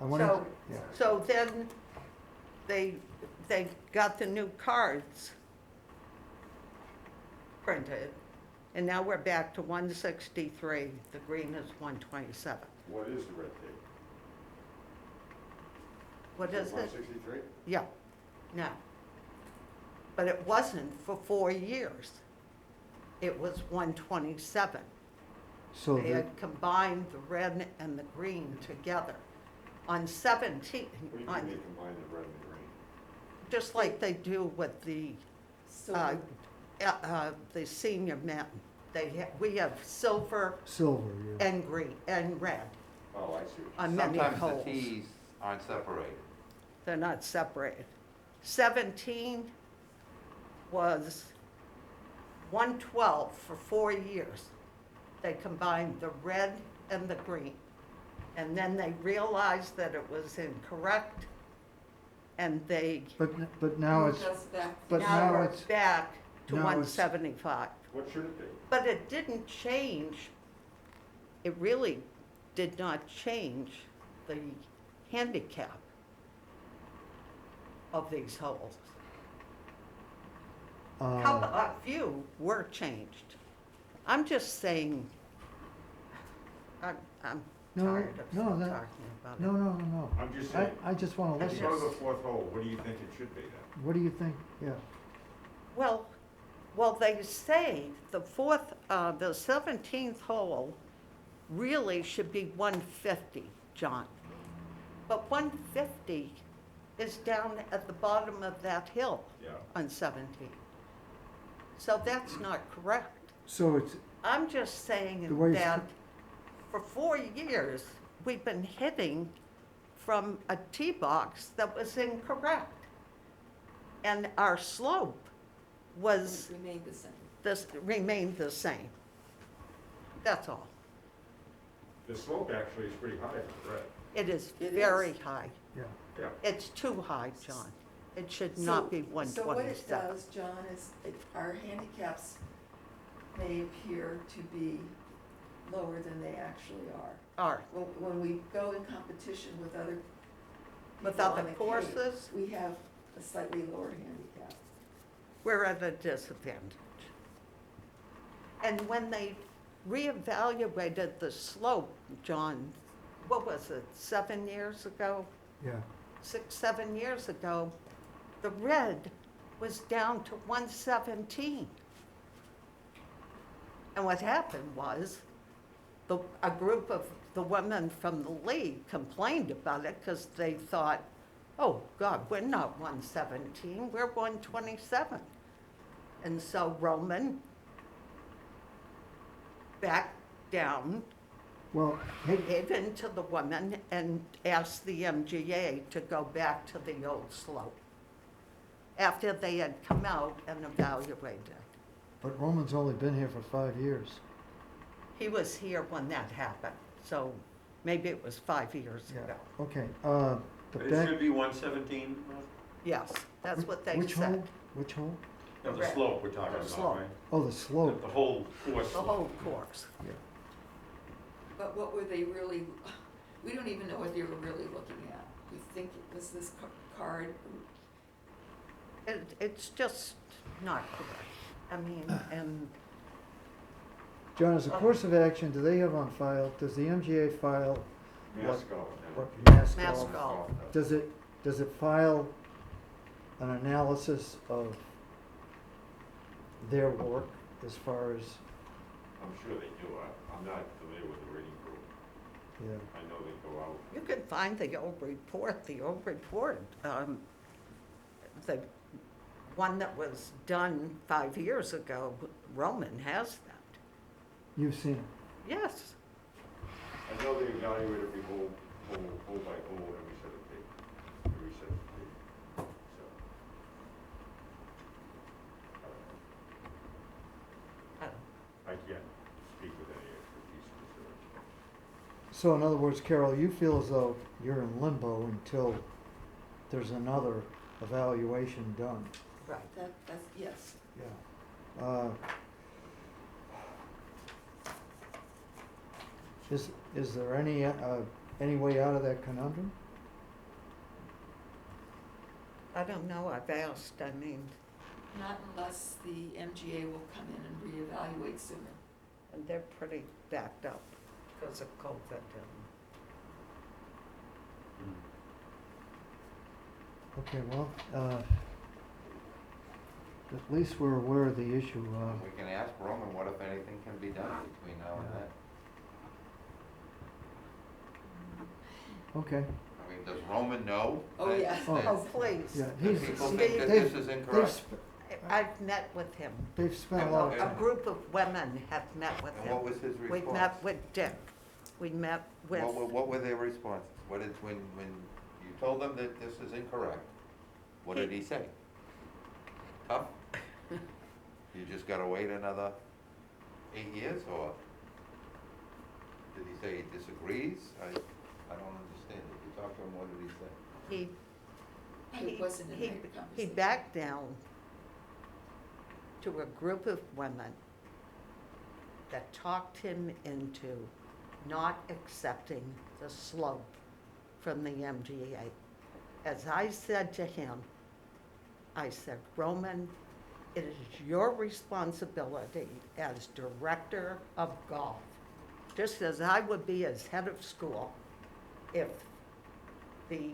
I went into, So, yeah. so then they got the new cards printed, and now we're back to 163, the green is 127. What is the red tape? What is it? 163? Yeah, no. But it wasn't for 4 years. It was 127. So They the, had combined the red and the green together. On 17, What do you mean on, they combine the red and the green? just like they do with the So, the senior men. We have silver silver, yeah. and green and red Oh, I see. on many Sometimes holes. the Ts aren't separated. They're not separated. 17 was 112 for 4 years. They combined the red and the green. And then they realized that it was incorrect, and they, But now it's, moved us back. but now now we're it's, back to now it's- 175. What should it be? But it didn't change, it really did not change the handicap of these holes. A few were changed. I'm just saying, No, tired of no, talking that- about it. No, no, no, no. I'm just saying, I just wanna if you listen. go to the fourth hole, what do you think it should be then? What do you think? Yeah. Well, they say the 17th hole really should be 150, John. But 150 is down at the bottom of that hill Yeah. on 17. So that's not correct. So it's, I'm just saying The way it's that for 4 years, we've been hitting from a tee box that was incorrect. And our slope was, Remained the same. remained the same. That's all. The slope actually is pretty high for red. It is It very is. high. yeah. Yeah. It's too high, John. It should not be So what it 127. does, John, is our handicaps may appear to be lower than they actually are. Or When we go in competition with other with people other on the Cape, courses, we have a slightly lower handicap. we're at a disadvantage. And when they reevaluated the slope, John, what was it, 7 years ago? Yeah. 6, 7 years ago, the red was down to 117. And what happened was, a group of the women from the league complained about it because they thought, oh, God, we're not 117, we're 127. And so Roman backed down, Well, hey, gave in to the women, and asked the MGA to go back to the old slope after they had come out and evaluated. but Roman's only been here for 5 years. He was here when that happened, so maybe it was 5 years Yeah. ago. Okay, the But it back. should be 117, Yes, that's what they Which said. hole? Which hole? no, the Red. slope we're talking The about, slope. right? Oh, the slope. The whole course. The whole course. Yeah. But what were they really, we don't even know what they were really looking at. We think it was this card. It's just not correct. I mean, and John, as a course of action, do they have on file, does the MGA file, Mass golf. what, Mass Mass Golf? golf. Does it file an analysis of their work as far as, I'm sure they do. I'm not familiar with the rating group. yeah, I know they go out. you can find the old report, the one that was done 5 years ago, Roman has that. you've seen it? Yes, I know they evaluate every hole by hole, every set of tape, every set of tape, so. I I can't speak with any expertise specific. So in other words, Carol, you feel as though you're in limbo until there's another evaluation done? right. That's, yes. Yeah. Is there any way out of that conundrum? I don't know, I've asked, I mean, Not unless the MGA will come in and reevaluate sooner. and they're pretty backed up because of COVID and Okay, well, at least we're aware of the issue. We can ask Roman what, if anything, can be done between now and then. Okay, I mean, does Roman know? Oh, that- yes. that- Oh, please. yeah, that he's, people Steve, think that this is incorrect? I've met with him. they've spent a lot of A time. group of women have met with And what him. was his response? We met with Dick. We met with, What were their responses? What did, when you told them that this is incorrect, what did he say? Tough? You just gotta wait another 8 years, or did he say he disagrees? I don't understand. If you talk to him, what did he say? It wasn't in he the conversation. backed down to a group of women that talked him into not accepting the slope from the MGA. As I said to him, I said, Roman, it is your responsibility as director of golf just as I would be as head of school if the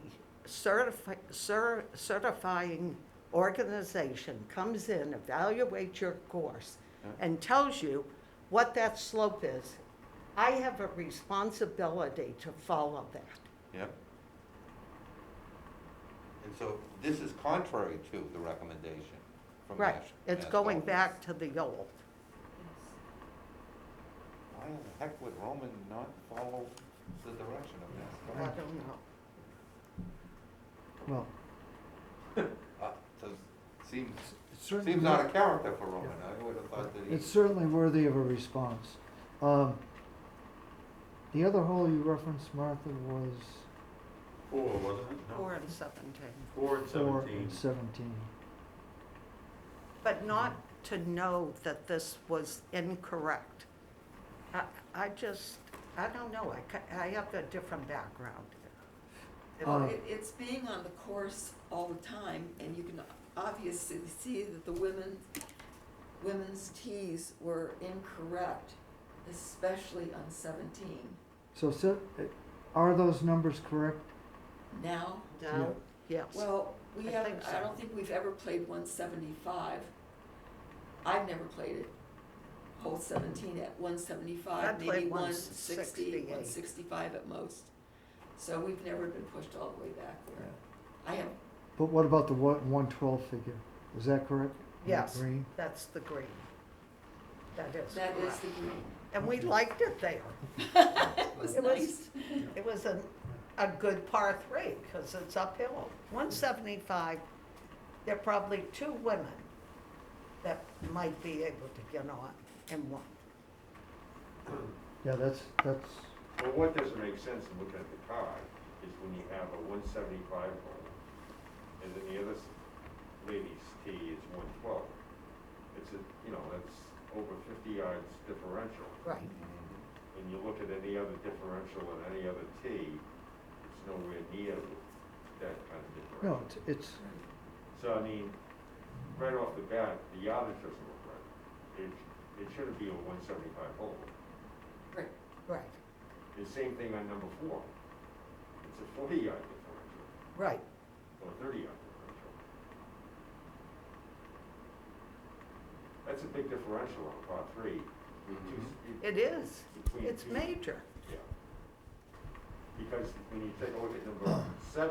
certifying organization comes in, evaluates your course, and tells you what that slope is, I have a responsibility to follow that. Yep. And so this is contrary to the recommendation from Right, Nash. it's Mass going Health. back to the old. Why in the heck would Roman not follow the direction of I Mass Health? don't know. Well, So seems, it's certainly. seems out of character for Roman. I would have thought that he. It's certainly worthy of a response. The other hole you referenced, Martha, was 4, wasn't it? No. 4 and 17. 4 and 4 17. and 17. But not to know that this was incorrect. I don't know, I have a different background. Well, Uh, it's being on the course all the time, and you can obviously see that the women's tees were incorrect, especially on 17. So, are those numbers correct? Now, No, yes. well, we I haven't, think I so. don't think we've ever played 175. I've never played it, hole 17 at 175, I maybe played 160, 168. 165 at most. So we've never been pushed all the way back there. I have, But what about the 112 figure? Is that correct? The Yes. Green? That's the green. That is that is correct. the green. And we liked it there. It was It nice. was, it was a good par 3, because it's uphill. 175, there are probably 2 women that might be able to get on in one. Yeah, that's, Well, what doesn't make sense in looking at the card is when you have a 175 hole, and then the other lady's tee is 112. It's that's over 50 yards differential. Right. And you look at any other differential and any other tee, it's nowhere near that kind of differential. no, it's, So, I mean, right off the bat, the yardage doesn't look right. It shouldn't be a 175 hole. Right. Right, The same thing on number 4. It's a 40-yard differential, right. or 30-yard differential. That's a big differential on a par 3. It is. Between It's two. major. Yeah. Because when you take a look at number 7,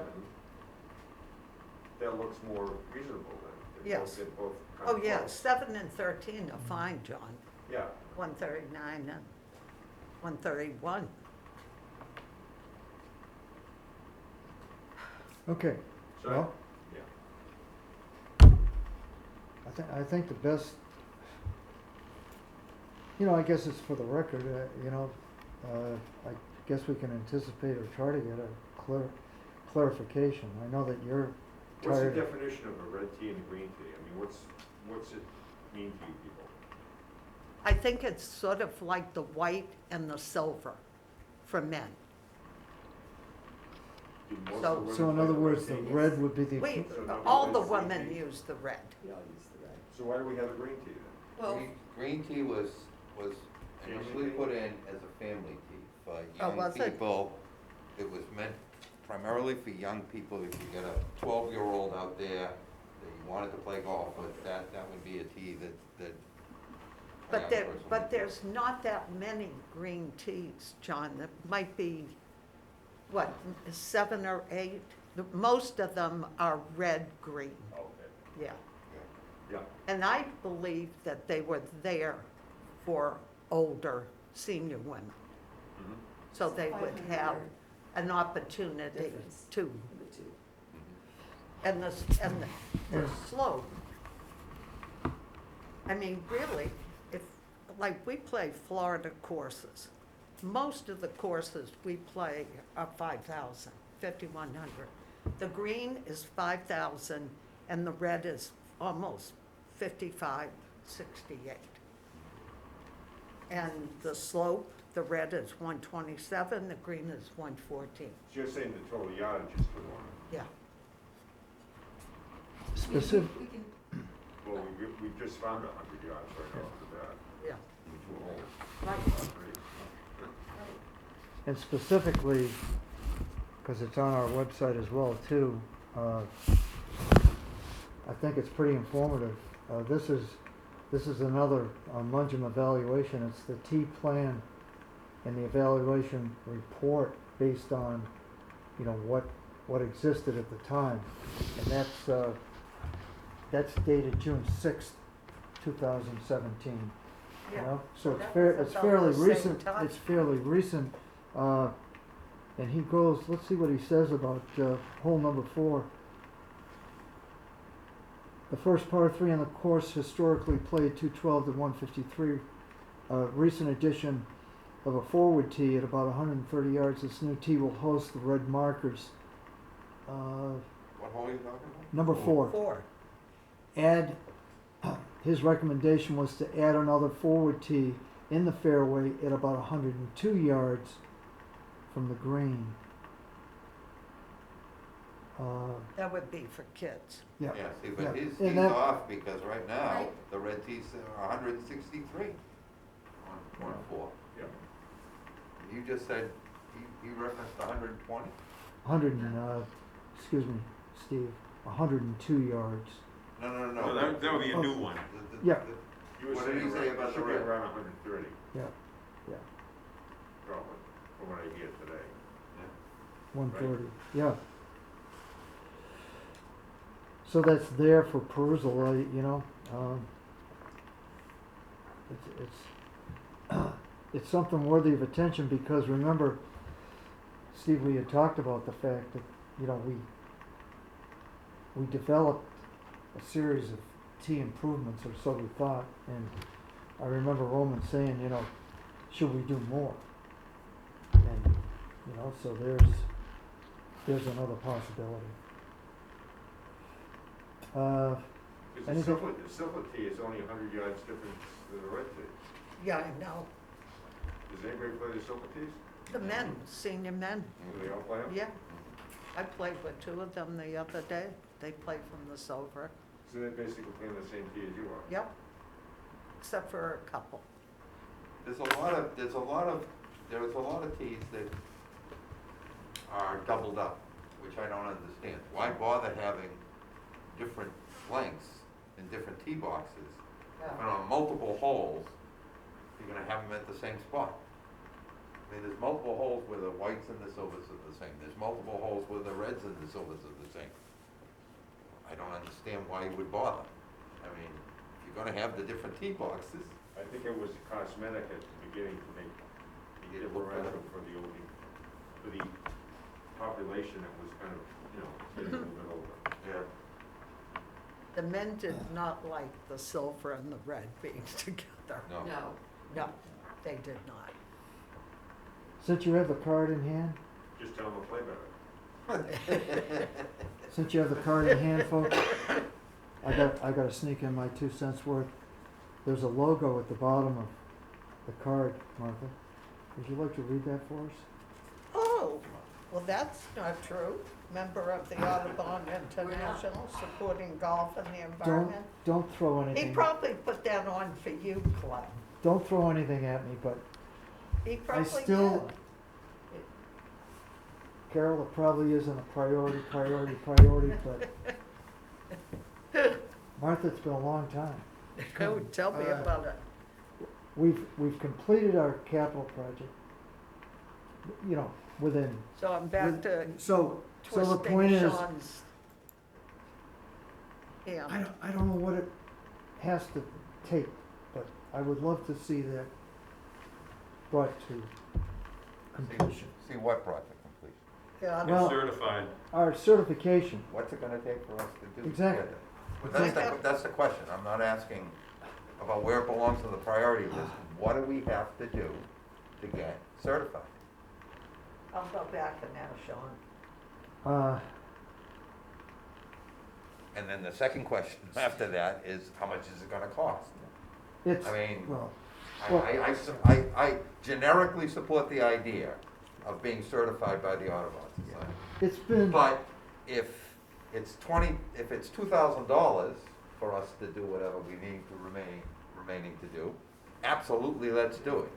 that looks more reasonable than. Yes. They're both kind Oh, of yeah, close. 7 and 13 are fine, John. Yeah. 139 and 131. okay. So, Well, yeah. I think the best, I guess it's for the record, I guess we can anticipate or try to get a clarification. I know that you're What's the tired. definition of a red tee and a green tee? I mean, what's it mean to you people? I think it's sort of like the white and the silver for men. Do most So- of the women So in play other the words, the tee? red would be the. All the women use the red. We all use the red. So why do we have a green tee then? Well, Green tea was initially put in as a family tea for Oh, young was it? people. It was meant primarily for young people. If you get a 12-year-old out there that you wanted to play golf with, that would be a tee that. a But young there, person would but get. there's not that many green teas, John. There might be, what, 7 or 8? Most of them are red-green, Okay. yeah. Yeah. And I believe that they were there for older senior women, Mhm. so they would 500 have yard an opportunity difference. to, the two. and the slope. I mean, really, if, like, we play Florida courses. Most of the courses we play are 5,000, 5,100. The green is 5,000, and the red is almost 55, 68. And the slope, the red is 127, the green is 114. So you're saying the total yardage is for the one? Yeah, Specific, We can, Well, we just found 100 yards right off the bat. yeah. With 2 holes. Right. Par 3. And specifically, because it's on our website as well too, I think it's pretty informative. This is another Mungem evaluation. It's the T plan and the evaluation report based on, you know, what existed at the time. And that's dated June 6th, 2017. You Yeah. know, so That it's was about fairly the same recent, time. it's fairly recent. And he goes, let's see what he says about hole number 4. The first par 3 on the course historically played 212 to 153. Recent addition of a forward tee at about 130 yards. This new tee will host the red markers. What hole are you talking about? Number 4. 4. Add, his recommendation was to add another forward tee in the fairway at about 102 yards from the green. That would be for kids. Yeah. Yeah, see, Yeah. but he's And that- off because right now, Right. the red tees are 163 on 4. Yeah. You just said, he referenced 120? 100 and, excuse me, Steve, 102 yards. No, no, No, no. that would be a new one. Yeah. You were What did saying he say about the should be red? around 130, Yeah, yeah, probably, from what I hear today. 130, yeah. So that's there for perusal, you know. It's something worthy of attention because remember, Steve, we had talked about the fact that, you know, we developed a series of tee improvements, or so we thought, and I remember Roman saying, you know, should we do more? And, you know, so there's another possibility. Because Anything- the silver tee is only 100 yards difference than the red tee. Yeah, I know. Does anybody play the silver tees? The men, senior men, Do they all play them? yeah. I played with 2 of them the other day. They play from the silver. So they're basically playing the same tee as you are? Yep. Except for a couple. There's a lot of tees that are doubled up, which I don't understand. Why bother having different lengths in different tee boxes? And on multiple holes, you're gonna have them at the same spot. I mean, there's multiple holes where the whites and the silvers are the same. There's multiple holes where the reds and the silvers are the same. I don't understand why you would bother. I mean, if you're gonna have the different tee boxes, I think it was cosmetic at the beginning to make you it get it look better. differential for the population that was kind of, you know, getting a little bit older. Yeah. The men did not like the silver and the red being together. No. No. No, they did not. Since you have the card in hand, Just tell them to play better. since you have the card in hand, folks, I gotta sneak in my 2 cents worth. There's a logo at the bottom of the card, Martha. Would you like to read that for us? Oh, well, that's not true. Member of the Audubon International, supporting golf and the environment. Don't throw He anything. probably put that on for you, Clem. Don't throw anything at me, but He probably did. still- Carol, it probably isn't a priority, but Martha, it's been a long time. Oh, tell me about it. We've completed our capital project, you know, within. So I'm back to So the twisting point is, Sean's hand. I don't know what it has to take, but I would love to see that brought to completion. See what brought to completion? Yeah, Well- Certified. Our certification, What's it gonna take for us to do? Exactly. together? But that's the question. I'm not asking about where it belongs to the priority list. What do we have to do to get certified? I'll go back and ask Sean. And then the second question after that is, how much is it gonna cost? it's, I mean, well, I generically support the idea of being certified by the Audubon Society. it's been, But if it's $2,000 for us to do whatever we need to remaining to do, absolutely, let's do it.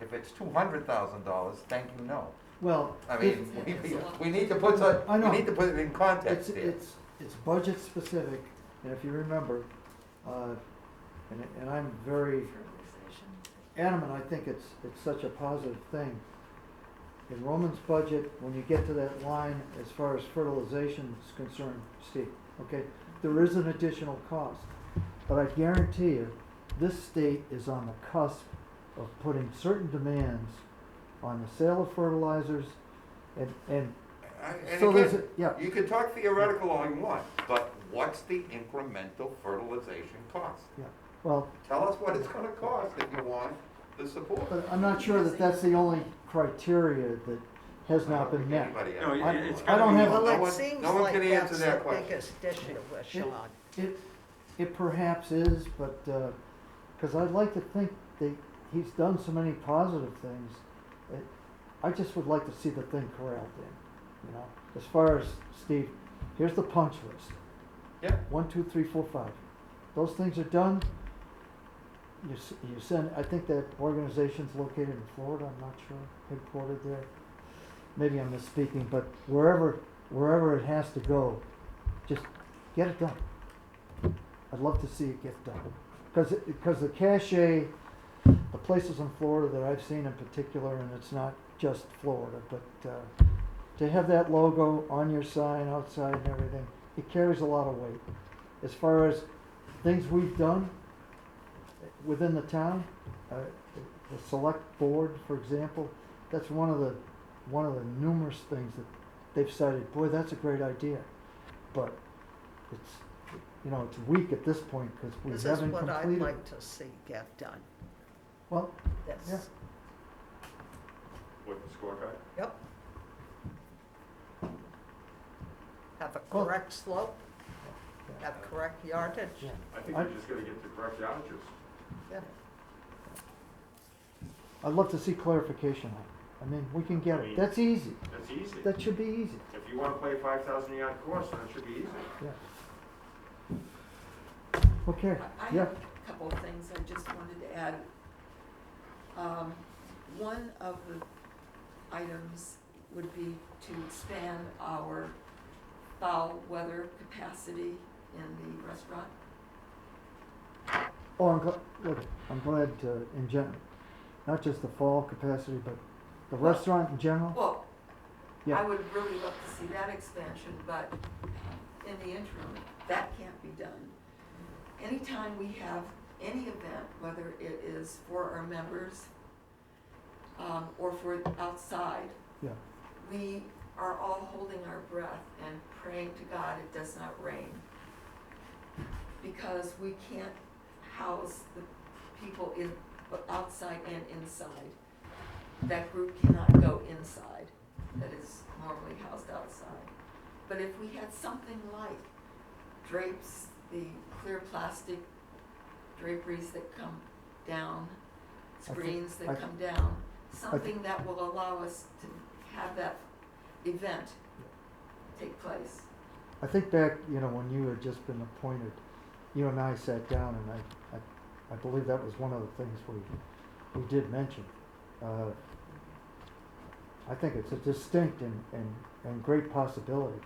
If it's $200,000, thank you, no. Well, I mean, we need to put I know. we need to put it in context it's, here. it's budget specific, and if you remember, and I'm very adamant, I think it's such a positive thing. In Roman's budget, when you get to that line as far as fertilization is concerned, Steve, okay, there is an additional cost. But I guarantee you, this state is on the cusp of putting certain demands on the sale of fertilizers and And so there's, again, yeah, you can talk theoretical all you want, but what's the incremental fertilization cost? well, Tell us what it's gonna cost if you want the support. but I'm not sure that that's the only criteria that has not been met. Anybody No, has- I- it's I gotta don't be. have- Well, no it one- seems no one like can answer that's that the question. biggest issue with Sean. It perhaps is, but, cause I'd like to think that he's done so many positive things. I just would like to see the thing corralled in, you know? As far as, Steve, here's the punch list. Yeah. 1, 2, 3, 4, 5. Those things are done. You send, I think that organization's located in Florida, I'm not sure, headquartered there. Maybe I'm misspeaking, but wherever it has to go, just get it done. I'd love to see it get done. Because the cachet, the places in Florida that I've seen in particular, and it's not just Florida, but to have that logo on your sign outside and everything, it carries a lot of weight. As far as things we've done within the town, the select board, for example, that's one of the numerous things that they've cited. Boy, that's a great idea, but it's, you know, it's weak at this point because we This is haven't what I'd completed. like to see get done. Well, This. yeah. What, the scorecard? Yep. Have a Well- correct slope, have correct yardage. Yeah. I think we're just gonna get the correct yardages. Yeah. I'd love to see clarification on it. I mean, we can get I it. mean- That's easy. That's easy. That should be easy. If you wanna play a 5,000-yard course, then it should be easy. Okay, I yeah. have a couple of things I just wanted to add. One of the items would be to expand our foul weather capacity in the restaurant. Oh, I'm glad in general, not just the fall capacity, but the restaurant in general. Well, Yeah. I would really love to see that expansion, but in the interim, that can't be done. Anytime we have any event, whether it is for our members, or for outside, Yeah. we are all holding our breath and praying to God it does not rain. Because we can't house the people in, outside and inside. That group cannot go inside, that is normally housed outside. But if we had something like drapes, the clear plastic draperies that come down, screens I- that come down, something that will allow us to have that event take place. I think back, you know, when you had just been appointed, you and I sat down and I believe that was one of the things we did mention. I think it's a distinct and great possibility.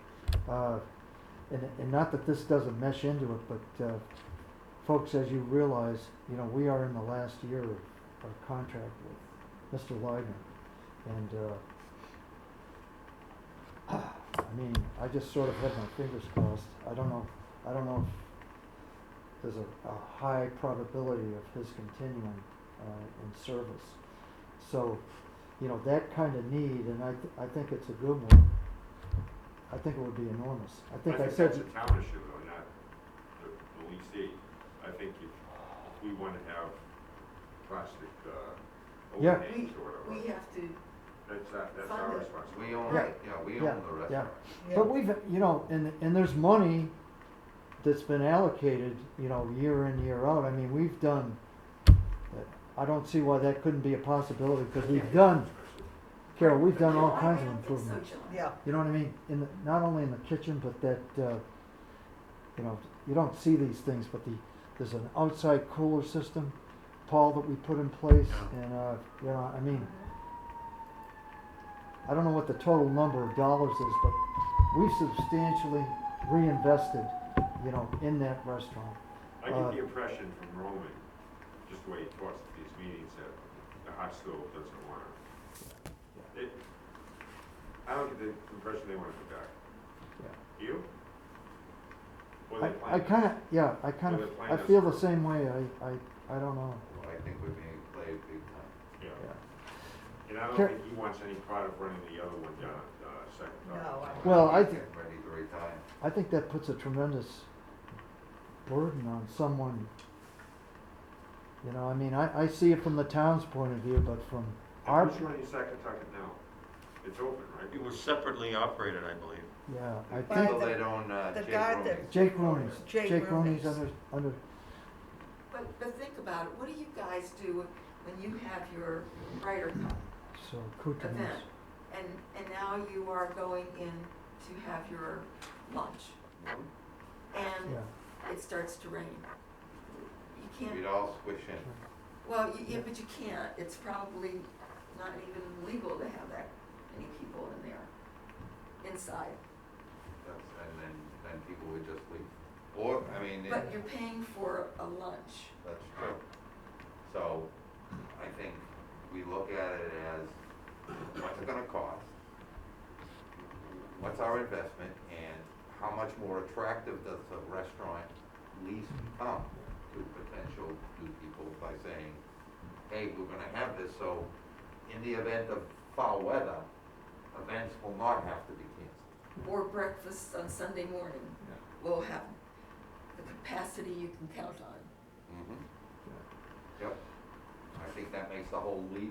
And not that this doesn't mesh into it, but folks, as you realize, you know, we are in the last year of our contract with Mr. Leidner. And I mean, I just sort of had my fingers crossed. I don't know if there's a high probability of his continuing in service. So, you know, that kind of need, and I think it's a good one. I think it would be enormous. I think I said, that's a town issue though, not the league. I think if we wanna have plastic, Yeah. overhangs or whatever, We have to, that's our fund it. responsibility. We own, Right. we Yeah, own the yeah. restaurant. but we've, you know, and there's money that's been allocated, you know, year in, year out. I mean, we've done, I don't see why that couldn't be a possibility, because we've done, Carol, we've done all kinds of I don't think so, improvements. John. Yeah, You know what I mean? Not only in the kitchen, but that, you know, you don't see these things, but there's an outside cooler system Paul, that we put in place, Yeah. and, you know, I mean, I don't know what the total number of dollars is, but we've substantially reinvested, you know, in that restaurant. I get the impression from Roman, just the way he talks at these meetings, that the hot stove doesn't want to. I don't get the impression they want to come back. Yeah. Do you? Or they I plan- kinda, yeah, I kind Well, of, the plan I is feel the for- same way, I don't know. Well, I think we're being played big time. Yeah. Yeah. And I don't Car- think he wants any part of running the other one down at Second Thought. No, Well, I He's thi- getting ready to retire. I think that puts a tremendous burden on someone. You know, I mean, I see it from the town's point of view, but from our, And who's running Second Thought now? It's open, right? It was separately operated, I believe. yeah, I The think people that own, the Jake guy Rooney's. that- Jake Rooney's, Jake Jake Rooney's Rooney's. under, But think about it, what do you guys do when you have your Ryder Cup so accoutrements. event? And now you are going in to have your lunch, and Yeah, it starts to rain. You can't, We'd all squish in. well, yeah, but you can't, it's probably not even legal to have that many people in there, inside. And then people would just leave. Or, I mean, But you're paying for a lunch. that's true. So, I think we look at it as, what's it gonna cost? What's our investment, and how much more attractive does the restaurant lease become to potential new people by saying, hey, we're gonna have this, so in the event of foul weather, events will not have to be canceled. Or breakfast on Sunday morning will have the capacity you can count on. Yep. I think that makes the whole lease,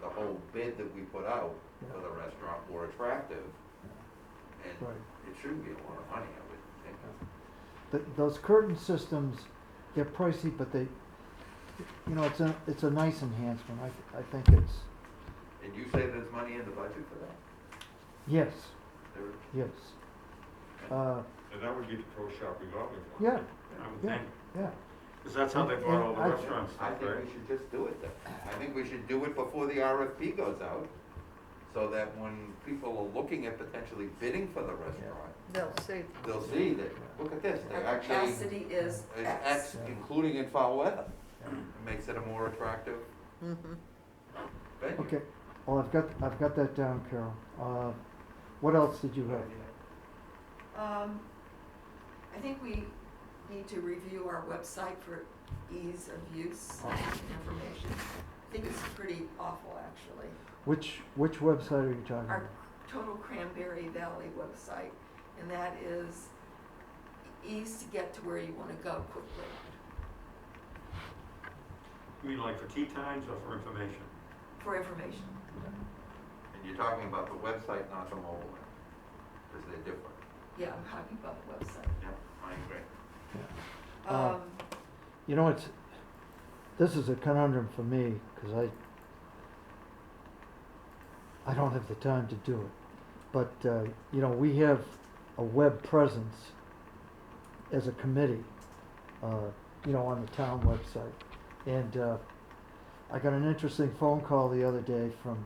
the whole bid that we put out for the restaurant more attractive. And Right. it shouldn't be a lot of money, I would think. Those curtain systems, they're pricey, but they, you know, it's a nice enhancement, I think it's, And you say there's money in the budget for that? yes, There is? yes. And that would be the pro shop revolving fund. Yeah, I would yeah, think, yeah. because that's how they bought all the I- restaurants, I think right? we should just do it then. I think we should do it before the RFP goes out, so that when people are looking at potentially bidding for the restaurant, they'll see. they'll see that, look at this, Our they're actually, capacity is it's X. X, including in foul weather. It makes it a more attractive Mhm. venue. Okay, well, I've got that down, Carol. What else did you have? I think we need to review our website for ease of use and information. I think it's pretty awful, actually. Which website are you talking Our about? Total Cranberry Valley website, and that is ease to get to where you want to go quickly. You mean like for tea times or for information? For information. And you're talking about the website, not the mobile app, because they're different. Yeah, I'm talking about the website. Yep, I agree. Uh, You know, this is a conundrum for me, because I don't have the time to do it. But, you know, we have a web presence as a committee, you know, on the town website. And I got an interesting phone call the other day from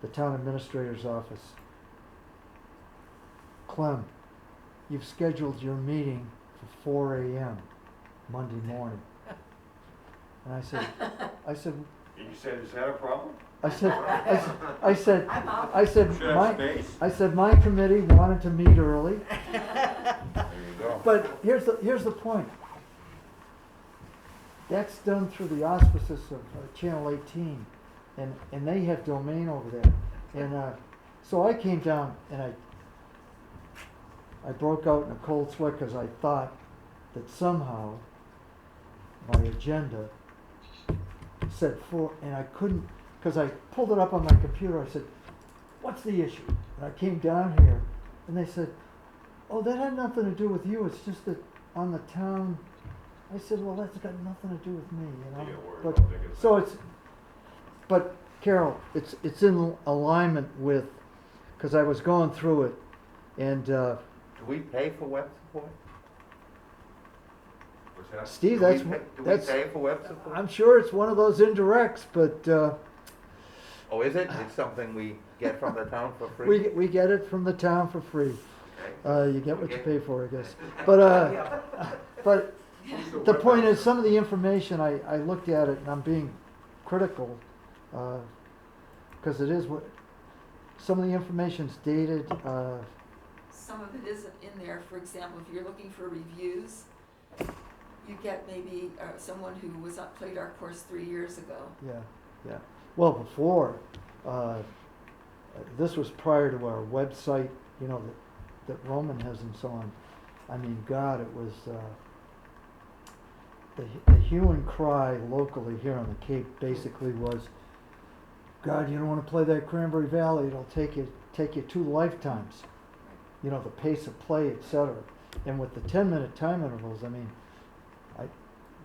the town administrator's office. Clem, you've scheduled your meeting for 4 a.m. Monday morning. And I said, And you said, is that a problem? I said, I'm out. Should have space. I said, my committee wanted to meet early, There you go. but here's the point. That's done through the auspices of Channel 18, and they have domain over there. And so I came down and I broke out in a cold sweat because I thought that somehow my agenda said 4, and I couldn't, because I pulled it up on my computer. I said, what's the issue? And I came down here, and they said, oh, that had nothing to do with you. It's just that on the town. I said, well, that's got nothing to do with me, you know. You gotta worry But about bigger so things. but Carol, it's in alignment with, because I was going through it, and Do we pay for web support? What's Steve, Do we that's, pay- Do we that's, pay for web support? I'm sure it's one of those indirects, but, Oh, is it? It's something we get from the town for free? we get it from the town for free. Okay. You get what you Okay. pay for, I guess. But the point is, some of the information, I looked at it and I'm being critical, because it is what, some of the information's dated, Some of it isn't in there. For example, if you're looking for reviews, you get maybe someone who played our course 3 years ago. yeah. Well, before, this was prior to our website, you know, that Roman has and so on. I mean, God, it was, the hue and cry locally here on the Cape basically was, God, you don't wanna play that Cranberry Valley, it'll take you 2 lifetimes. You know, the pace of play, et cetera. And with the 10-minute time intervals, I mean,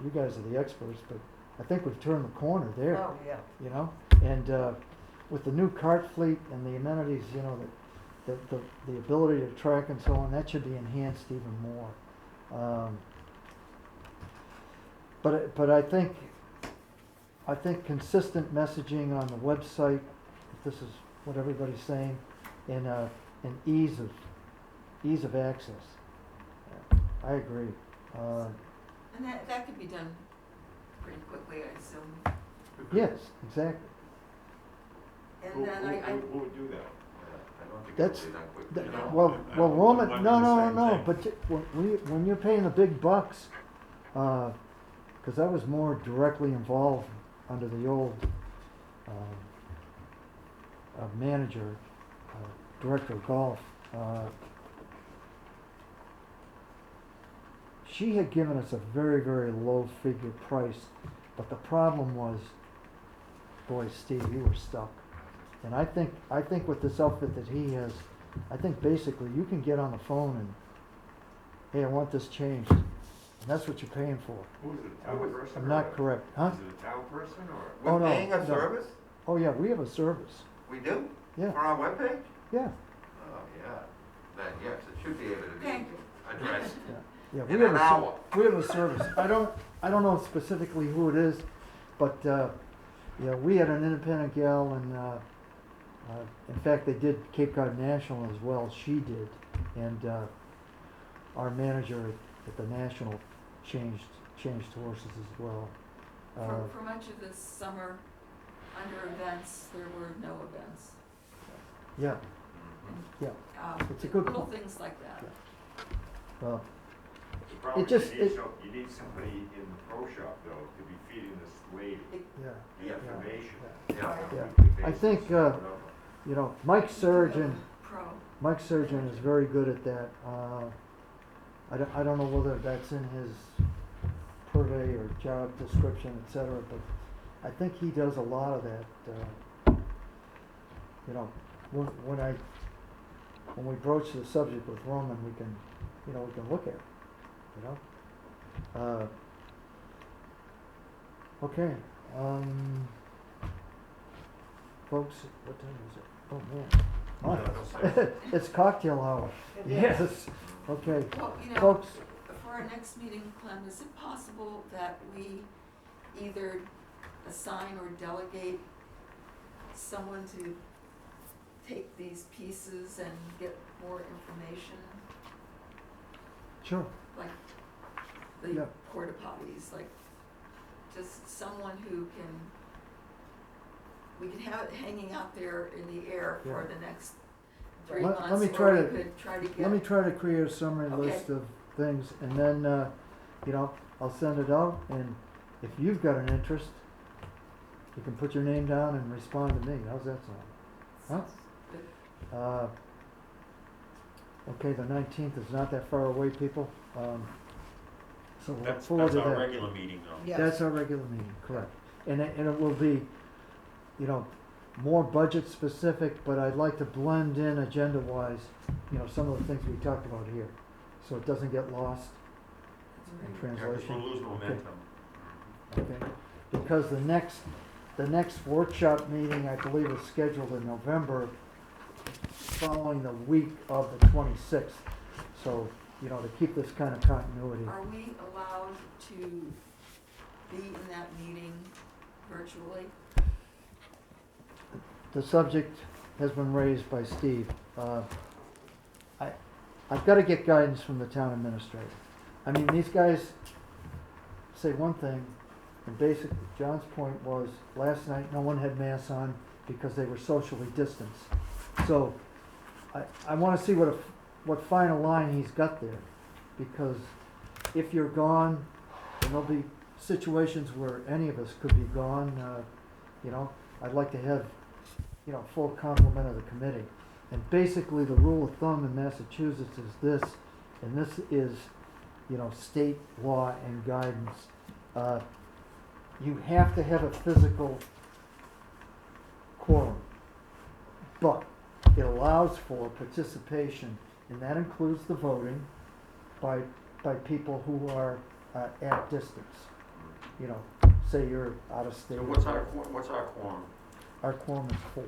you guys are the experts, but I think we've turned the corner there. Oh, yeah. You know, and with the new cart fleet and the amenities, you know, the ability to track and so on, that should be enhanced even more. But I think consistent messaging on the website, if this is what everybody's saying, and ease of access. I agree. And that could be done pretty quickly, I assume. Yes, exactly. And then Who would do that? I don't think That's- it'll be that quick. That- You know, Well, I Roman, wonder no, the no, same no, thing. but when you're paying the big bucks, because I was more directly involved under the old manager, director of golf. She had given us a very, very low figure price, but the problem was, boy, Steve, you were stuck. And I think with this outfit that he has, I think basically you can get on the phone and, hey, I want this changed. And that's what you're paying for. Who's it, a town person? I'm or not a- correct, huh? Is it a town person or? Oh, We're no, paying a no. service? Oh, yeah, we have a service. We do? Yeah, For our webpage? yeah, Oh, yeah. Then, yes, it should be able to be Thank addressed yeah. in an hour. We have a service. I don't know specifically who it is, but, yeah, we had an independent gal and, in fact, they did Cape Cod National as well, she did. And, our manager at the National changed horses as well. for much of this summer, under events, there were no events. Yeah, Mhm. yeah, It's a good Little point. things like that. well, The problem It is just- you need somebody in the pro shop though to be feeding this lady yeah, the information. Yeah. on a Yeah. weekly I basis think, or whatever. you know, Mike Surgeon Pro. is very good at that. I don't know whether that's in his purvey or job description, et cetera, but I think he does a lot of that. You know, when we broach the subject with Roman, we can look at it, you know? Okay, folks, what time is it? Oh, man. No, It's cocktail hour. It is. Yes, okay. Well, you know, Folks, for our next meeting, Clem, is it possible that we either assign or delegate someone to take these pieces and get more information? sure, Like Yeah. the porta potties, like just someone who we can have it hanging out there in the air for Yeah. the next 3 Let- months. let me or try we to- could try to get. let me try to create a summary Okay. list of things, and then, you know, I'll send it out, and if you've got an interest, you can put your name down and respond to me, how's that sound? Sounds good. Okay, the 19th is not that far away, people, so we'll look That's forward to that. our regular meeting though. Yes. That's our regular meeting, correct. And it will be, you know, more budget specific, but I'd like to blend in agenda-wise, you know, some of the things we talked about here, so it doesn't get lost in That's great. Yeah, 'cause we'll translation. lose momentum. Okay, because the next workshop meeting, I believe, is scheduled in November, following the week of the 26th. So you know, to keep this kind of continuity. Are we allowed to be in that meeting virtually? The subject has been raised by Steve. I've got to get guidance from the town administrator. I mean, these guys say one thing, and basically, John's point was, last night, no one had masks on because they were socially distanced. So, I want to see what final line he's got there, because if you're gone, and there'll be situations where any of us could be gone, you know, I'd like to have, you know, full complement of the committee. And basically, the rule of thumb in Massachusetts is this, and this is, you know, state law and guidance. You have to have a physical quorum, but it allows for participation, and that includes the voting by people who are at distance. You know, say you're out of state. So what's our quorum? Our quorum is 4.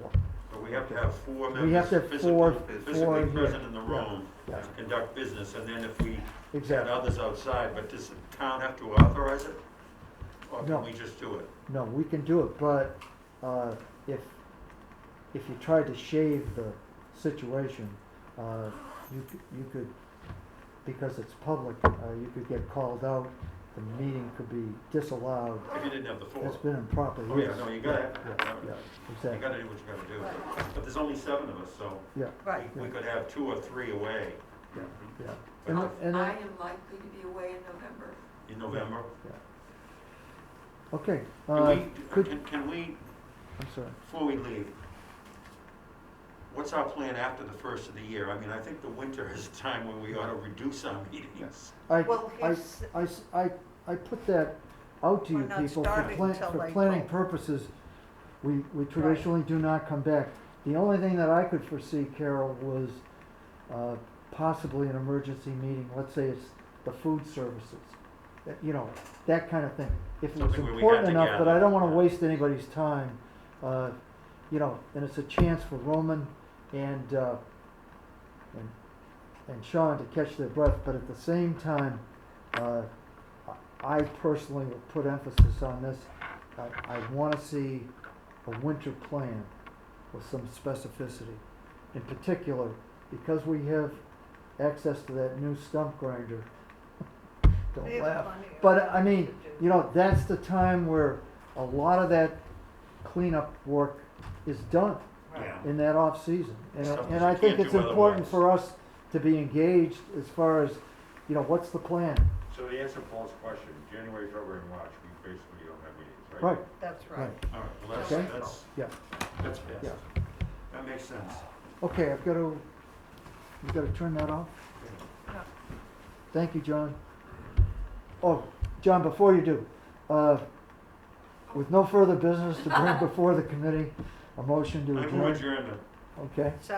So we have to have 4 We have members to have physically, four physically here. present in the Yeah, room yeah. to conduct business, and then if we had Exactly. others outside, but does the town have to authorize it? Or No. can we just do it? No, we can do it, but if you tried to shave the situation, you could, because it's public, you could get called out. The meeting could be disallowed. If you didn't have the 4. It's been improper use. Oh, yeah, no, you gotta, Yeah, you exactly. gotta do what you gotta do. Right. But there's only 7 of us, so Yeah, Right. we could have 2 or 3 away yeah. But- And I am likely to be away in November. in November. okay, Can we, I'm sorry. before we leave, what's our plan after the first of the year? I mean, I think the winter is a time when we ought to reduce our meetings. Well, I put that out to you We're not people starting till for April. planning purposes. We traditionally do not come back. The only thing that I could foresee, Carol, was possibly an emergency meeting. Let's say it's the food services, you know, that kind of thing. If it was Something where we important got enough, but I together. don't want to waste anybody's time. You know, and it's a chance for Roman and Sean to catch their breath. But at the same time, I personally will put emphasis on this. I want to see a winter plan with some specificity. In particular, because we have access to that new stump grinder. Don't laugh. But I mean, you know, that's the time where a lot of that cleanup work is done Yeah. in that off season. Stuff And that I you think can't it's do important otherwise. for us to be engaged as far as, you know, what's the plan? So to answer Paul's question, January, February, and March, we basically don't have meetings, right? Right, That's right. right, All right, well, Okay. yeah. that's best. Yeah. That makes sense. Okay, you gotta turn that off? Yeah. Thank you, John. Oh, John, before you do, with no further business to bring before the committee, a motion to I move adjourn, adjournment. okay? Second.